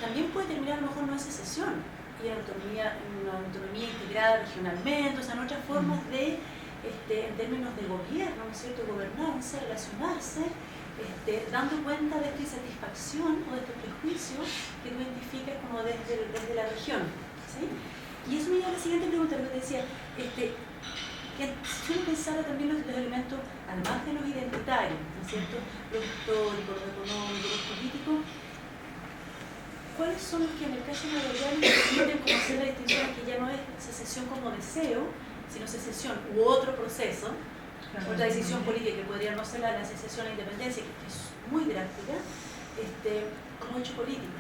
también puede terminar a lo mejor no en secesión, y en una autonomía integrada regionalmente, o sea, en otras formas de, en términos de gobierno, ¿no es cierto?, gobernanza, relacionarse, dando cuenta de esta insatisfacción o de este prejuicio que tú identificas como desde la región, ¿sí? Y eso me lleva a la siguiente pregunta, lo que te decía, que si uno pensara también los elementos, además de los identitarios, ¿no es cierto?, los históricos, los económicos, los políticos, ¿cuáles son los que en el caso de Magallanes permiten como hacer la distinción que ya no es secesión como deseo, sino secesión u otro proceso, otra decisión política que podría no ser la secesión a la independencia, que es muy drástica, como hecho político?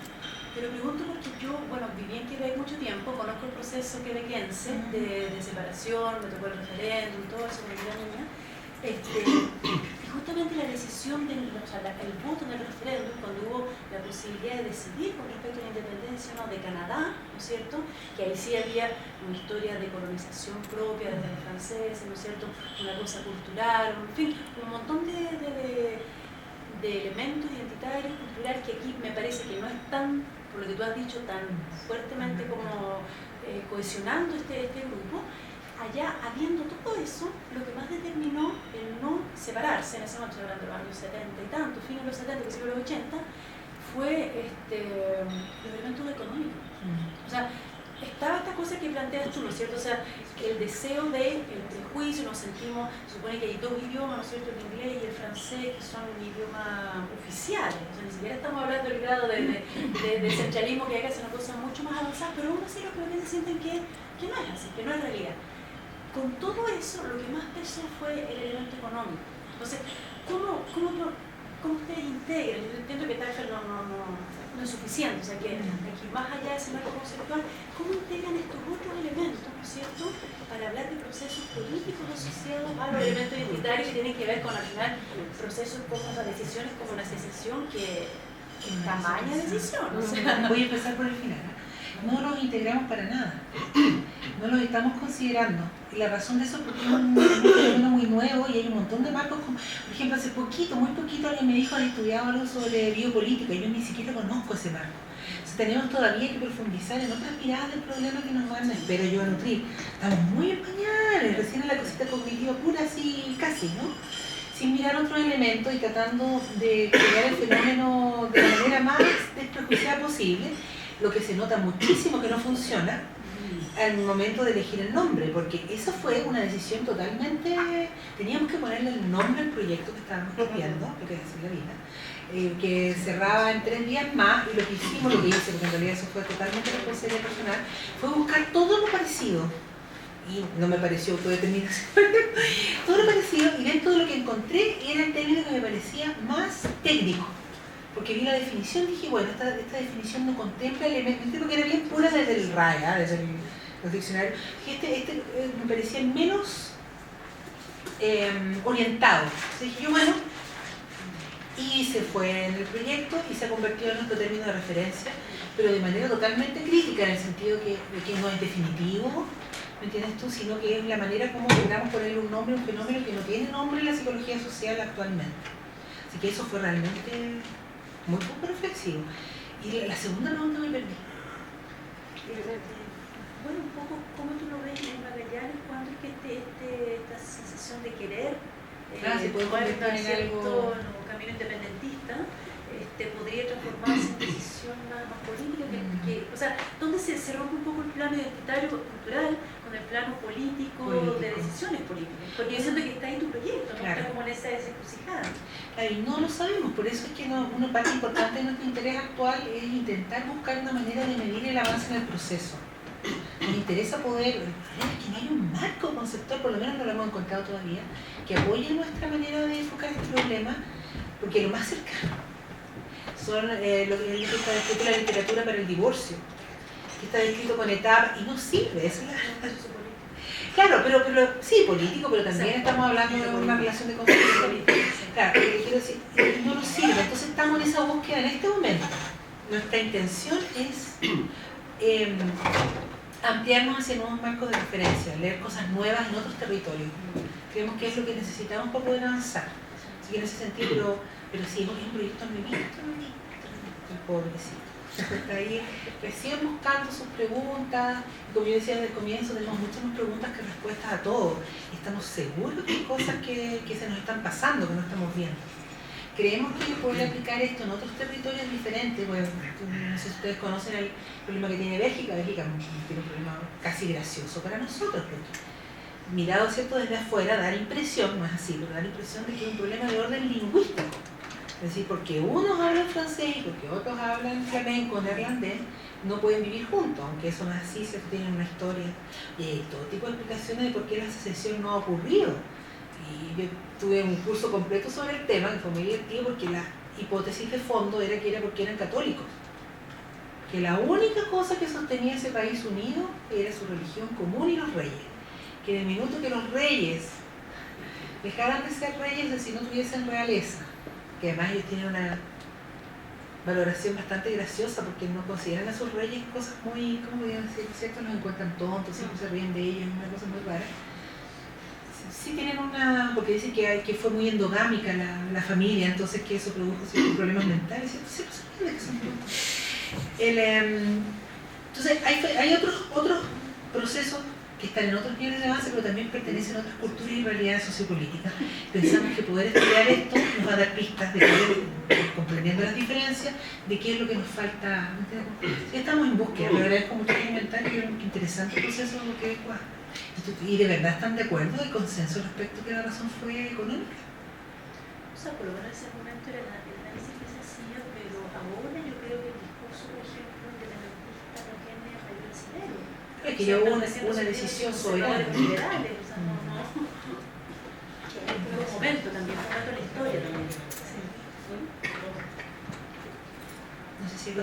Pero pregunto porque yo, bueno, viví en Quebec mucho tiempo, conozco el proceso quebequense de separación, me tocó el referéndum, todo eso cuando era niña, y justamente la decisión, el voto en el referéndum, cuando hubo la posibilidad de decidir con respecto a la independencia o no de Canadá, ¿no es cierto?, que ahí sí había una historia de colonización propia desde los franceses, ¿no es cierto?, una cosa cultural, en fin, un montón de elementos identitarios, culturales, que aquí me parece que no están, por lo que tú has dicho, tan fuertemente como cohesionando este grupo. Allá, habiendo todo eso, lo que más determinó el no separarse, en ese momento, hablando de los años 70 y tanto, fines de los 70, principios de los 80, fue los elementos económicos. O sea, estaba esta cosa que planteas tú, ¿no es cierto? O sea, el deseo del prejuicio, nos sentimos, se supone que hay dos idiomas, ¿no es cierto?, el inglés y el francés, que son idiomas oficiales, o sea, ni siquiera estamos hablando del grado de centralismo que hay que hacer una cosa mucho más avanzada, pero aún así los quebequenses sienten que no es así, que no es realidad. Con todo eso, lo que más pesó fue el elemento económico. Entonces, ¿cómo ustedes integran? Yo entiendo que TACFER no es suficiente, o sea, que aquí más allá de ese marco conceptual, ¿cómo integran estos otros elementos, ¿no es cierto?, para hablar de procesos políticos asociados a los elementos identitarios que tienen que ver con, al final, procesos como las decisiones, como la secesión, que tamaña decisión? O sea, voy a empezar por el final. No los integramos para nada, no los estamos considerando. Y la razón de eso es porque es un fenómeno muy nuevo y hay un montón de marcos. Por ejemplo, hace poquito, muy poquito, alguien me dijo que estudiaba algo sobre biopolítica y yo ni siquiera conozco ese marco. Entonces, tenemos todavía que profundizar en otras miradas del problema que nos van, espero yo, a nutrir. Estamos muy en pañales, recién en la cosita cognitiva pura, así casi, ¿no? Sin mirar otro elemento y tratando de crear el fenómeno de la manera más desprejuiciada posible. Lo que se nota muchísimo que no funciona al momento de elegir el nombre, porque eso fue una decisión totalmente... Teníamos que ponerle el nombre al proyecto que estábamos copiando, lo que es decir la vida, que cerraba en 3 días más, y lo que hicimos, lo que hice, porque en realidad eso fue totalmente responsabilidad personal, fue buscar todo lo parecido. Y no me pareció autodeterminación, todo lo parecido, y dentro de lo que encontré era el término que me parecía más técnico. Porque vi la definición y dije, bueno, esta definición no contempla elementos, porque era bien pura desde el RAE, desde los diccionarios. Este me parecía menos orientado. Entonces dije yo, bueno, y se fue en el proyecto y se ha convertido en nuestro término de referencia, pero de manera totalmente crítica, en el sentido de que no es definitivo, ¿me entiendes tú? Sino que es la manera como logramos ponerle un nombre a un fenómeno que no tiene nombre en la psicología social actualmente. Así que eso fue realmente muy poco reflexivo. Y la segunda pregunta me perdí. bueno, un poco cómo tú lo ves en Magallanes, cuando es que esta sensación de querer se puede convertir en algo un camino independentista podría transformarse en decisión más política o sea, ¿dónde se rompe un poco el plano identitario cultural con el plano político de decisiones políticas? Porque yo siento que está ahí tu proyecto, ¿no? Está como en esa encrucijada. Claro, y no lo sabemos, por eso es que una parte importante de nuestro interés actual es intentar buscar una manera de medir el avance en el proceso. Nos interesa poder, que no hay un marco conceptual, por lo menos no lo hemos encontrado todavía, que apoye nuestra manera de enfocar este problema, porque lo más cercano son lo que está descrito en la literatura para el divorcio, que está descrito con etapas, y no sirve, eso es la... Claro, pero sí, político, pero también estamos hablando de una relación de conflicto político. Claro, quiero decir, no nos sirve, entonces estamos en esa búsqueda en este momento. Nuestra intención es ampliarnos hacia nuevos marcos de referencia, leer cosas nuevas en otros territorios. Creemos que es lo que necesitamos para poder avanzar. Así que en ese sentido, pero sí, es un proyecto nuevito, el pobrecito. Está ahí recién buscando sus preguntas. Como yo decía desde el comienzo, tenemos muchas más preguntas que respuestas a todo. Estamos seguros que hay cosas que se nos están pasando, que no estamos viendo. Creemos que poder aplicar esto en otros territorios diferentes. Bueno, no sé si ustedes conocen el problema que tiene Bélgica. Bélgica tiene un problema casi gracioso para nosotros, porque mirado, ¿cierto?, desde afuera, da la impresión, no es así, pero da la impresión de que es un problema de orden lingüístico. Es decir, porque unos hablan francés y porque otros hablan flamenco, neerlandés, no pueden vivir juntos, aunque eso no es así, se tienen una historia. Y hay todo tipo de explicaciones de por qué la secesión no ha ocurrido. Y yo tuve un curso completo sobre el tema, que fue muy divertido, porque la hipótesis de fondo era que era porque eran católicos. Que la única cosa que sostenía ese país unido era su religión común y los reyes. Que en el minuto que los reyes dejaran de ser reyes, es decir, no tuviesen realeza, que además ellos tienen una valoración bastante graciosa porque no consideran a sus reyes cosas muy, ¿cómo podrían decir? ¿Cierto? Los encuentran tontos, siempre se ríen de ellos, es una cosa muy rara. Sí tienen una, porque dicen que fue muy endogámica la familia, entonces que eso produjo ciertos problemas mentales, ¿cierto? Se ríen de que son tontos. Entonces hay otros procesos que están en otros niveles de avance, pero también pertenecen a otras culturas y realidades sociopolíticas. Pensamos que poder estudiar esto nos va a dar pistas de poder, comprendiendo las diferencias, de qué es lo que nos falta. Sí, estamos en búsqueda, pero agradezco mucho el comentario, que es un interesante proceso lo que es. ¿Y de verdad están de acuerdo? ¿Hay consenso respecto a que la razón fue económica? O sea, por lo menos en ese momento era el análisis que se hacía, pero ahora yo creo que el discurso, por ejemplo, independentista no tiene mayor asidero. Es que ya hubo una decisión soberana. Liberales, o sea, no. Fue un momento también, fue un momento en la historia también. Sí. No sé si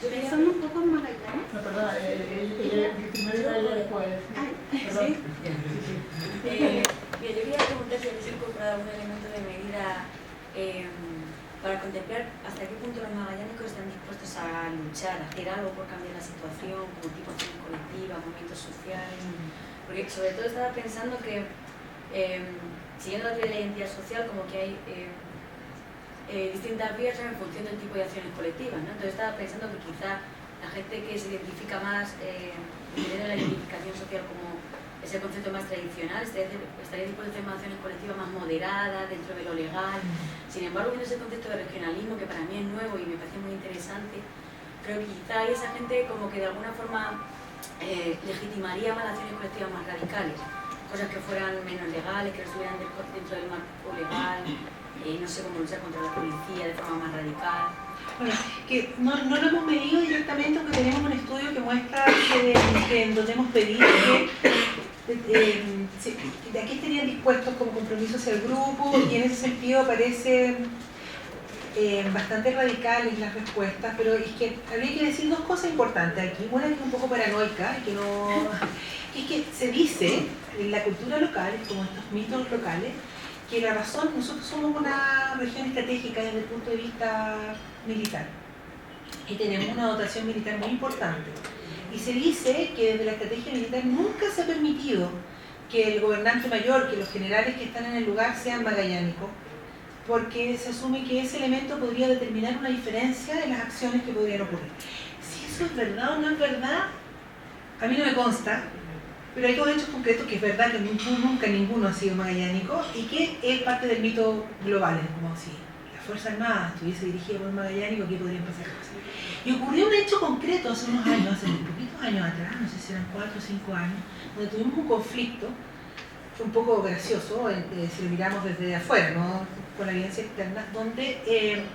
Pensando un poco en Magallanes. No, perdona, primero iba ella después. Sí. Yo quería preguntar si habéis incorporado algún elemento de medida para contemplar hasta qué punto los magallánicos están dispuestos a luchar, a hacer algo por cambiar la situación, como tipo acción colectiva, movimientos sociales. Porque sobre todo estaba pensando que, siguiendo la teoría de la identidad social, como que hay distintas vías en función del tipo de acciones colectivas, ¿no? Entonces estaba pensando que quizá la gente que se identifica más, tiene la identificación social como ese concepto más tradicional, estaría dispuesto a hacer acciones colectivas más moderadas, dentro de lo legal. Sin embargo, viendo ese concepto de regionalismo, que para mí es nuevo y me parece muy interesante, creo que quizá hay esa gente como que de alguna forma legitimaría más acciones colectivas más radicales, cosas que fueran menos legales, que no estuvieran dentro del marco legal, no sé cómo luchar contra la policía de forma más radical. Bueno, que no lo hemos medido directamente, aunque tenemos un estudio que muestra que en donde hemos pedido que de aquí estarían dispuestos como compromiso hacia el grupo, y en ese sentido parecen bastante radicales las respuestas, pero es que habría que decir dos cosas importantes aquí. Una que es un poco paranoica, que es que se dice en la cultura local, como estos mitos locales, que la razón, nosotros somos una región estratégica desde el punto de vista militar y tenemos una dotación militar muy importante, y se dice que desde la estrategia militar nunca se ha permitido que el gobernante mayor, que los generales que están en el lugar sean magallánicos, porque se asume que ese elemento podría determinar una diferencia en las acciones que podrían ocurrir. Si eso es verdad o no es verdad, a mí no me consta, pero hay dos hechos concretos que es verdad que nunca ninguno ha sido magallánico y que es parte del mito global, como si la Fuerza Armada estuviese dirigida por un magallánico, ¿qué podrían pasar cosas? Y ocurrió un hecho concreto hace unos años, hace poquitos años atrás, no sé si eran 4 o 5 años, donde tuvimos un conflicto, fue un poco gracioso, si lo miramos desde afuera, ¿no? Con la evidencia externa, donde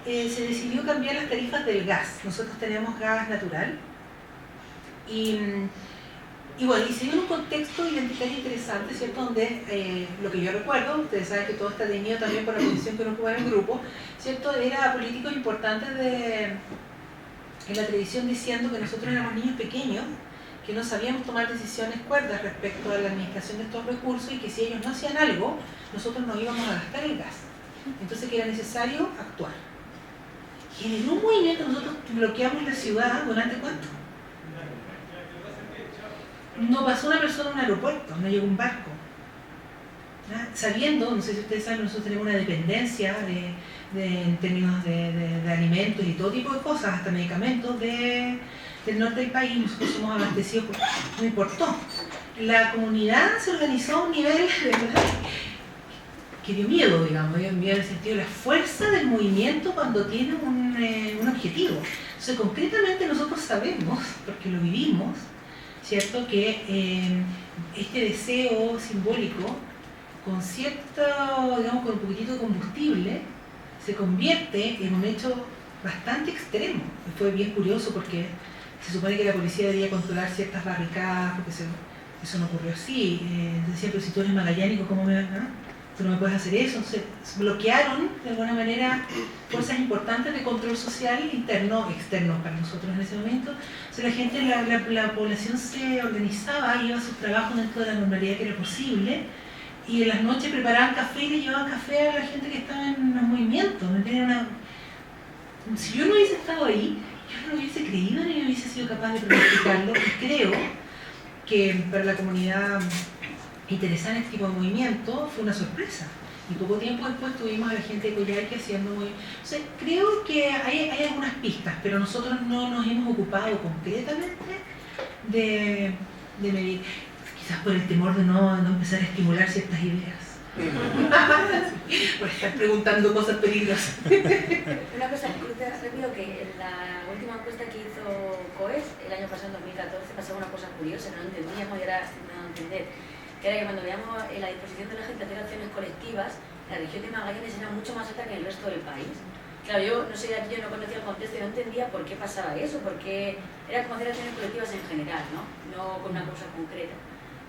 se decidió cambiar las tarifas del gas. Nosotros tenemos gas natural y bueno, y se dio en un contexto identitario interesante, ¿cierto? Donde lo que yo recuerdo, ustedes saben que todo está teñido también por la posición que uno jugaba en el grupo, ¿cierto? Era políticos importantes en la televisión diciendo que nosotros éramos niños pequeños, que no sabíamos tomar decisiones cuerdas respecto a la administración de estos recursos y que si ellos no hacían algo, nosotros no íbamos a gastar el gas. Entonces que era necesario actuar. Y en un movimiento nosotros bloqueamos la ciudad durante ¿cuánto? No pasó una persona en un aeropuerto, no llegó un barco. ¿Ah? Sabiendo, no sé si ustedes saben, nosotros tenemos una dependencia en términos de alimentos y todo tipo de cosas, hasta medicamentos del norte del país, nosotros somos abastecidos, no importó. La comunidad se organizó a un nivel de verdad que dio miedo, digamos, dio miedo en el sentido de la fuerza del movimiento cuando tiene un objetivo. Entonces, concretamente nosotros sabemos, porque lo vivimos, ¿cierto? Que este deseo simbólico, con cierto, digamos, con un poquitito de combustible, se convierte en un hecho bastante extremo. Y fue bien curioso porque se supone que la policía debía controlar ciertas barricadas, porque eso no ocurrió así. Decía, pero si tú eres magallánico, ¿cómo me vas a...? Tú no me puedes hacer eso. Entonces, bloquearon de alguna manera fuerzas importantes de control social interno, externo para nosotros en ese momento. Entonces la gente, la población se organizaba, iba a sus trabajos dentro de la normalidad que era posible, y en las noches preparaban café y le llevaban café a la gente que estaba en los movimientos. Si yo no hubiese estado ahí, yo no lo hubiese creído ni hubiese sido capaz de pronosticarlo, y creo que para la comunidad interesada en este tipo de movimiento fue una sorpresa. Y poco tiempo después tuvimos a la gente de Coyhaique haciendo movimientos. O sea, creo que hay algunas pistas, pero nosotros no nos hemos ocupado concretamente de medir, quizás por el temor de no empezar a estimular ciertas ideas. Por estar preguntando cosas peligrosas. Una cosa, rápido, que en la última encuesta que hizo COES el año pasado, en 2014, pasaba una cosa curiosa, no lo entendíamos y ahora estoy empezando a entender, que era que cuando veíamos la disposición de la gente a hacer acciones colectivas, la región de Magallanes era mucho más alta que en el resto del país. Claro, yo no soy de aquí, yo no conocía el contexto y no entendía por qué pasaba eso, porque era como hacer acciones colectivas en general, no con una cosa concreta.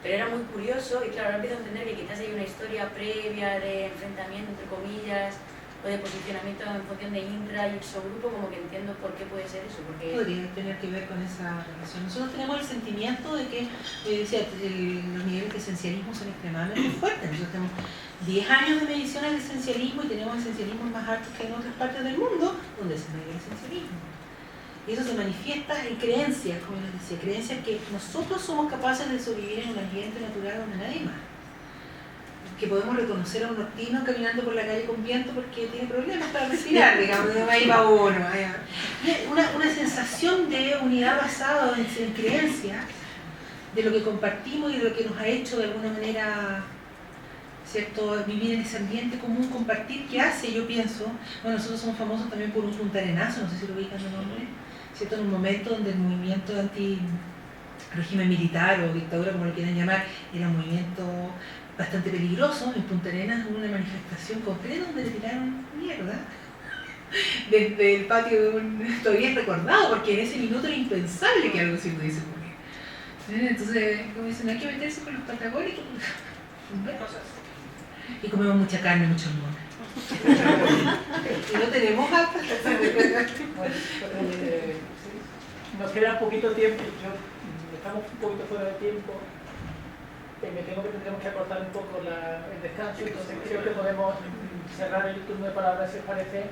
Pero era muy curioso y claro, ahora empiezo a entender que quizás hay una historia previa de enfrentamiento, entre comillas, o de posicionamiento en función de intra y exogrupo, como que entiendo por qué puede ser eso. Porque... Podría tener que ver con esa relación. Nosotros tenemos el sentimiento de que los niveles de esencialismo son extremadamente fuertes. Nosotros tenemos 10 años de mediciones de esencialismo y tenemos esencialismos más altos que en otras partes del mundo donde se mide el esencialismo. Y eso se manifiesta en creencias, como les decía, creencias que nosotros somos capaces de sobrevivir en un ambiente natural donde nadie más. Que podemos reconocer a un nortino caminando por la calle con viento porque tiene problemas para respirar, digamos, ahí va uno. Una sensación de unidad basada en creencias, de lo que compartimos y de lo que nos ha hecho de alguna manera, ¿cierto?, vivir en ese ambiente común, compartir, que hace, yo pienso, bueno, nosotros somos famosos también por un puntaarenazo, no sé si lo ubican de nombre, ¿cierto?, en un momento donde el movimiento anti-régimen militar o dictadura, como lo quieran llamar, era un movimiento bastante peligroso. En Punta Arenas hubo una manifestación concreta donde le tiraron mierda desde el patio de todavía es recordado, porque en ese minuto era impensable que algo así pudiese ocurrir. Entonces, como dicen, hay que meterse con los patagónicos. Y comemos mucha carne, mucho hormona. Y no tenemos alta. Nos queda poquito tiempo, estamos un poquito fuera de tiempo. Tendremos que acortar un poco el descanso, entonces creo que podemos cerrar el turno de palabras, si os parece,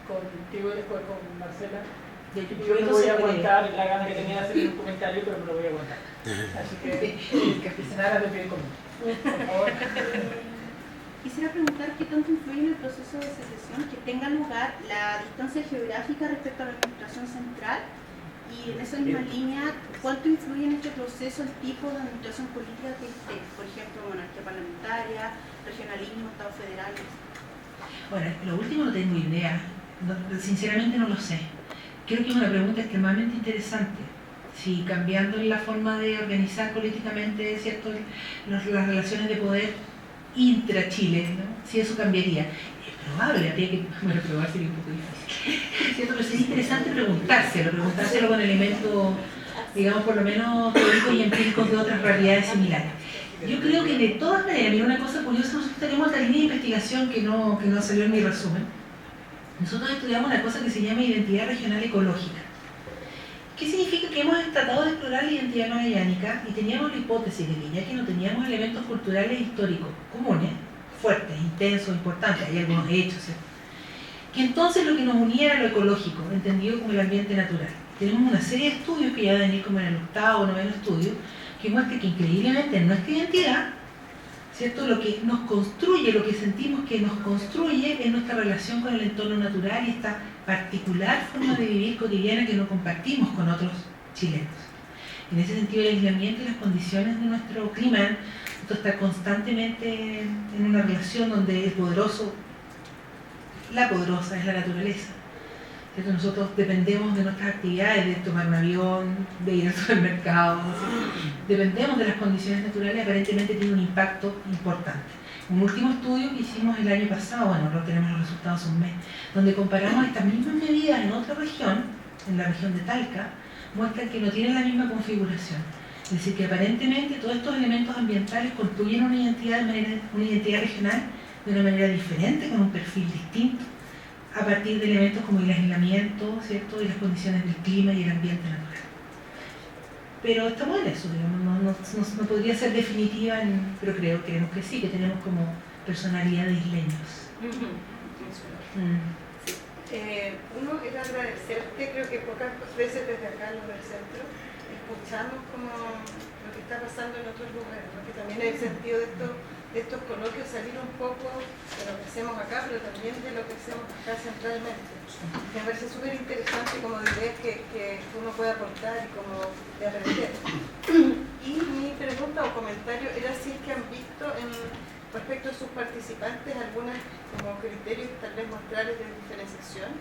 contigo y después con Marcela. Yo me voy a aguantar la gana que tenía de hacer un comentario, pero me lo voy a aguantar. Así que nada de pedir conmigo. Por favor. Quisiera preguntar qué tanto influye en el proceso de secesión que tenga lugar la distancia geográfica respecto a la administración central, y en esa misma línea, ¿cuánto influye en este proceso el tipo de administración política que esté? Por ejemplo, monarquía parlamentaria, regionalismo, Estado federal. Bueno, lo último no tengo idea, sinceramente no lo sé. Creo que es una pregunta extremadamente interesante. Si cambiando la forma de organizar políticamente, ¿cierto?, las relaciones de poder intra-Chile, ¿no?, si eso cambiaría. Es probable, habría que, bueno, probar sería un poco difícil, ¿cierto? Pero sería interesante preguntárselo con elementos, digamos, por lo menos teóricos y empíricos de otras realidades similares. Yo creo que de todas maneras, mira, una cosa curiosa, nosotros tenemos otra línea de investigación que no salió en mi resumen. Nosotros estudiamos una cosa que se llama identidad regional ecológica. ¿Qué significa? Que hemos tratado de explorar la identidad magallánica y teníamos la hipótesis de que ya que no teníamos elementos culturales históricos comunes, fuertes, intensos, importantes, hay algunos hechos, ¿cierto?, que entonces lo que nos unía era lo ecológico, entendido como el ambiente natural. Tenemos una serie de estudios que ya deben ir como en el 8º o 9º estudio, que muestra que increíblemente en nuestra identidad, ¿cierto?, lo que nos construye, lo que sentimos que nos construye es nuestra relación con el entorno natural y esta particular forma de vivir cotidiana que no compartimos con otros chilenos. En ese sentido, el aislamiento y las condiciones de nuestro clima, esto está constantemente en una relación donde el poderoso, la poderosa es la naturaleza. ¿Cierto? Nosotros dependemos de nuestras actividades, de tomar un avión, de ir al supermercado, dependemos de las condiciones naturales, aparentemente tiene un impacto importante. Un último estudio que hicimos el año pasado, bueno, no tenemos los resultados un mes, donde comparamos estas mismas medidas en otra región, en la región de Talca, muestran que no tienen la misma configuración. Es decir, que aparentemente todos estos elementos ambientales construyen una identidad regional de una manera diferente, con un perfil distinto, a partir de elementos como el aislamiento, ¿cierto?, y las condiciones del clima y el ambiente natural. Pero estamos en eso, digamos, no podría ser definitiva, pero creemos que sí, que tenemos como personalidades isleños. Uno era agradecerte, creo que pocas veces desde acá en el centro escuchamos como lo que está pasando en otros lugares, porque también hay sentido de estos coloquios salir un poco de lo que hacemos acá, pero también de lo que hacemos acá centralmente. Me parece súper interesante como ideas que uno puede aportar y como de aprender. Y mi pregunta o comentario era si es que han visto respecto a sus participantes algunos como criterios tal vez mostrales de diferenciación,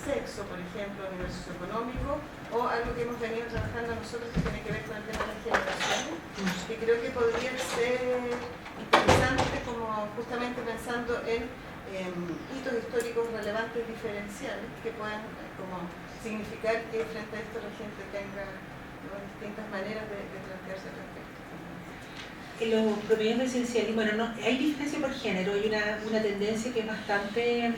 sexo, por ejemplo, nivel socioeconómico, o algo que hemos venido trabajando nosotros que tiene que ver con el tema de las generaciones, que creo que podría ser interesante como justamente pensando en hitos históricos relevantes diferenciales que puedan como significar que frente a esto la gente tenga, ¿no?, distintas maneras de plantearse al respecto. En los promedios de esencialismo, bueno, no, hay diferencia por género, hay una tendencia que es bastante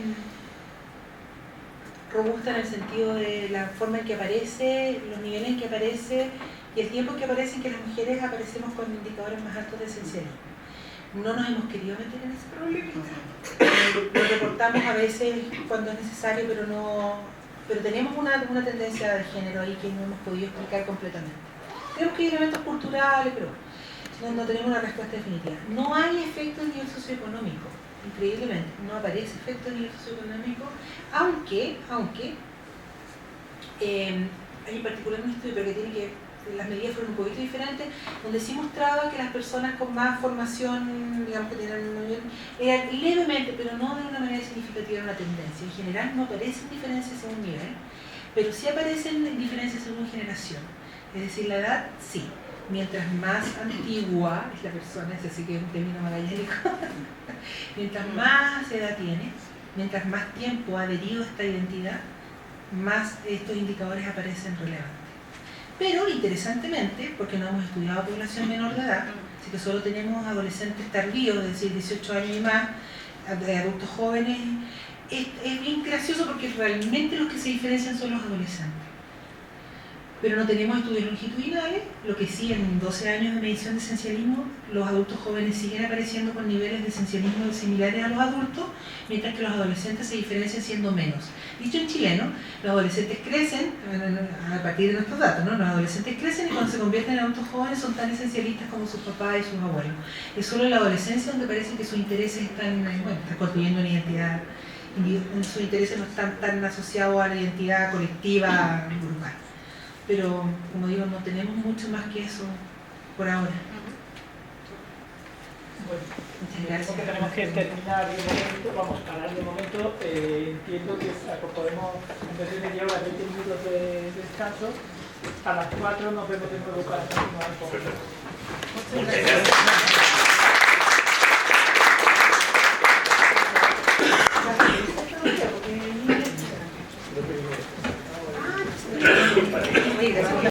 robusta en el sentido de la forma en que aparece, los niveles en que aparece y el tiempo en que aparece, en que las mujeres aparecemos con indicadores más altos de esencialismo. No nos hemos querido meter en ese problema. Lo reportamos a veces cuando es necesario, pero tenemos una tendencia de género ahí que no hemos podido explicar completamente. Tenemos que ir a elementos culturales, pero no tenemos una respuesta definitiva. No hay efecto de nivel socioeconómico. Increíblemente, no aparece efecto a nivel socioeconómico, aunque hay en particular un estudio, pero que tiene que, las medidas fueron un poquito diferentes, donde sí mostraba que las personas con más formación, digamos que tenían un nivel, eran levemente, pero no de una manera significativa, una tendencia. En general no aparecen diferencias según nivel, pero sí aparecen diferencias según generación. Es decir, la edad sí. Mientras más antigua es la persona, es así que es un término magallánico, mientras más edad tiene, mientras más tiempo ha adherido a esta identidad, más estos indicadores aparecen relevantes. Pero interesantemente, porque no hemos estudiado población menor de edad, así que solo tenemos adolescentes tardíos, es decir, 18 años y más, de adultos jóvenes, es bien gracioso porque realmente los que se diferencian son los adolescentes. pero no tenemos estudios longitudinales, lo que sí en 12 años de medición de esencialismo, los adultos jóvenes siguen apareciendo con niveles de esencialismo similares a los adultos, mientras que los adolescentes se diferencian siendo menos. Dicho en chileno, los adolescentes crecen, a partir de nuestros datos, ¿no? Los adolescentes crecen y cuando se convierten en adultos jóvenes son tan esencialistas como sus papás y sus abuelos. Es solo en la adolescencia donde parece que sus intereses están construyendo una identidad, sus intereses no están tan asociados a la identidad colectiva grupal. Pero, como digo, no tenemos mucho más que eso por ahora. Bueno, muchas gracias. porque tenemos que terminar de momento, vamos a parar de momento. Entiendo que podemos, en vez de media hora, 20 minutos de descanso. A las 4 nos vemos de nuevo para continuar con... Muchas gracias.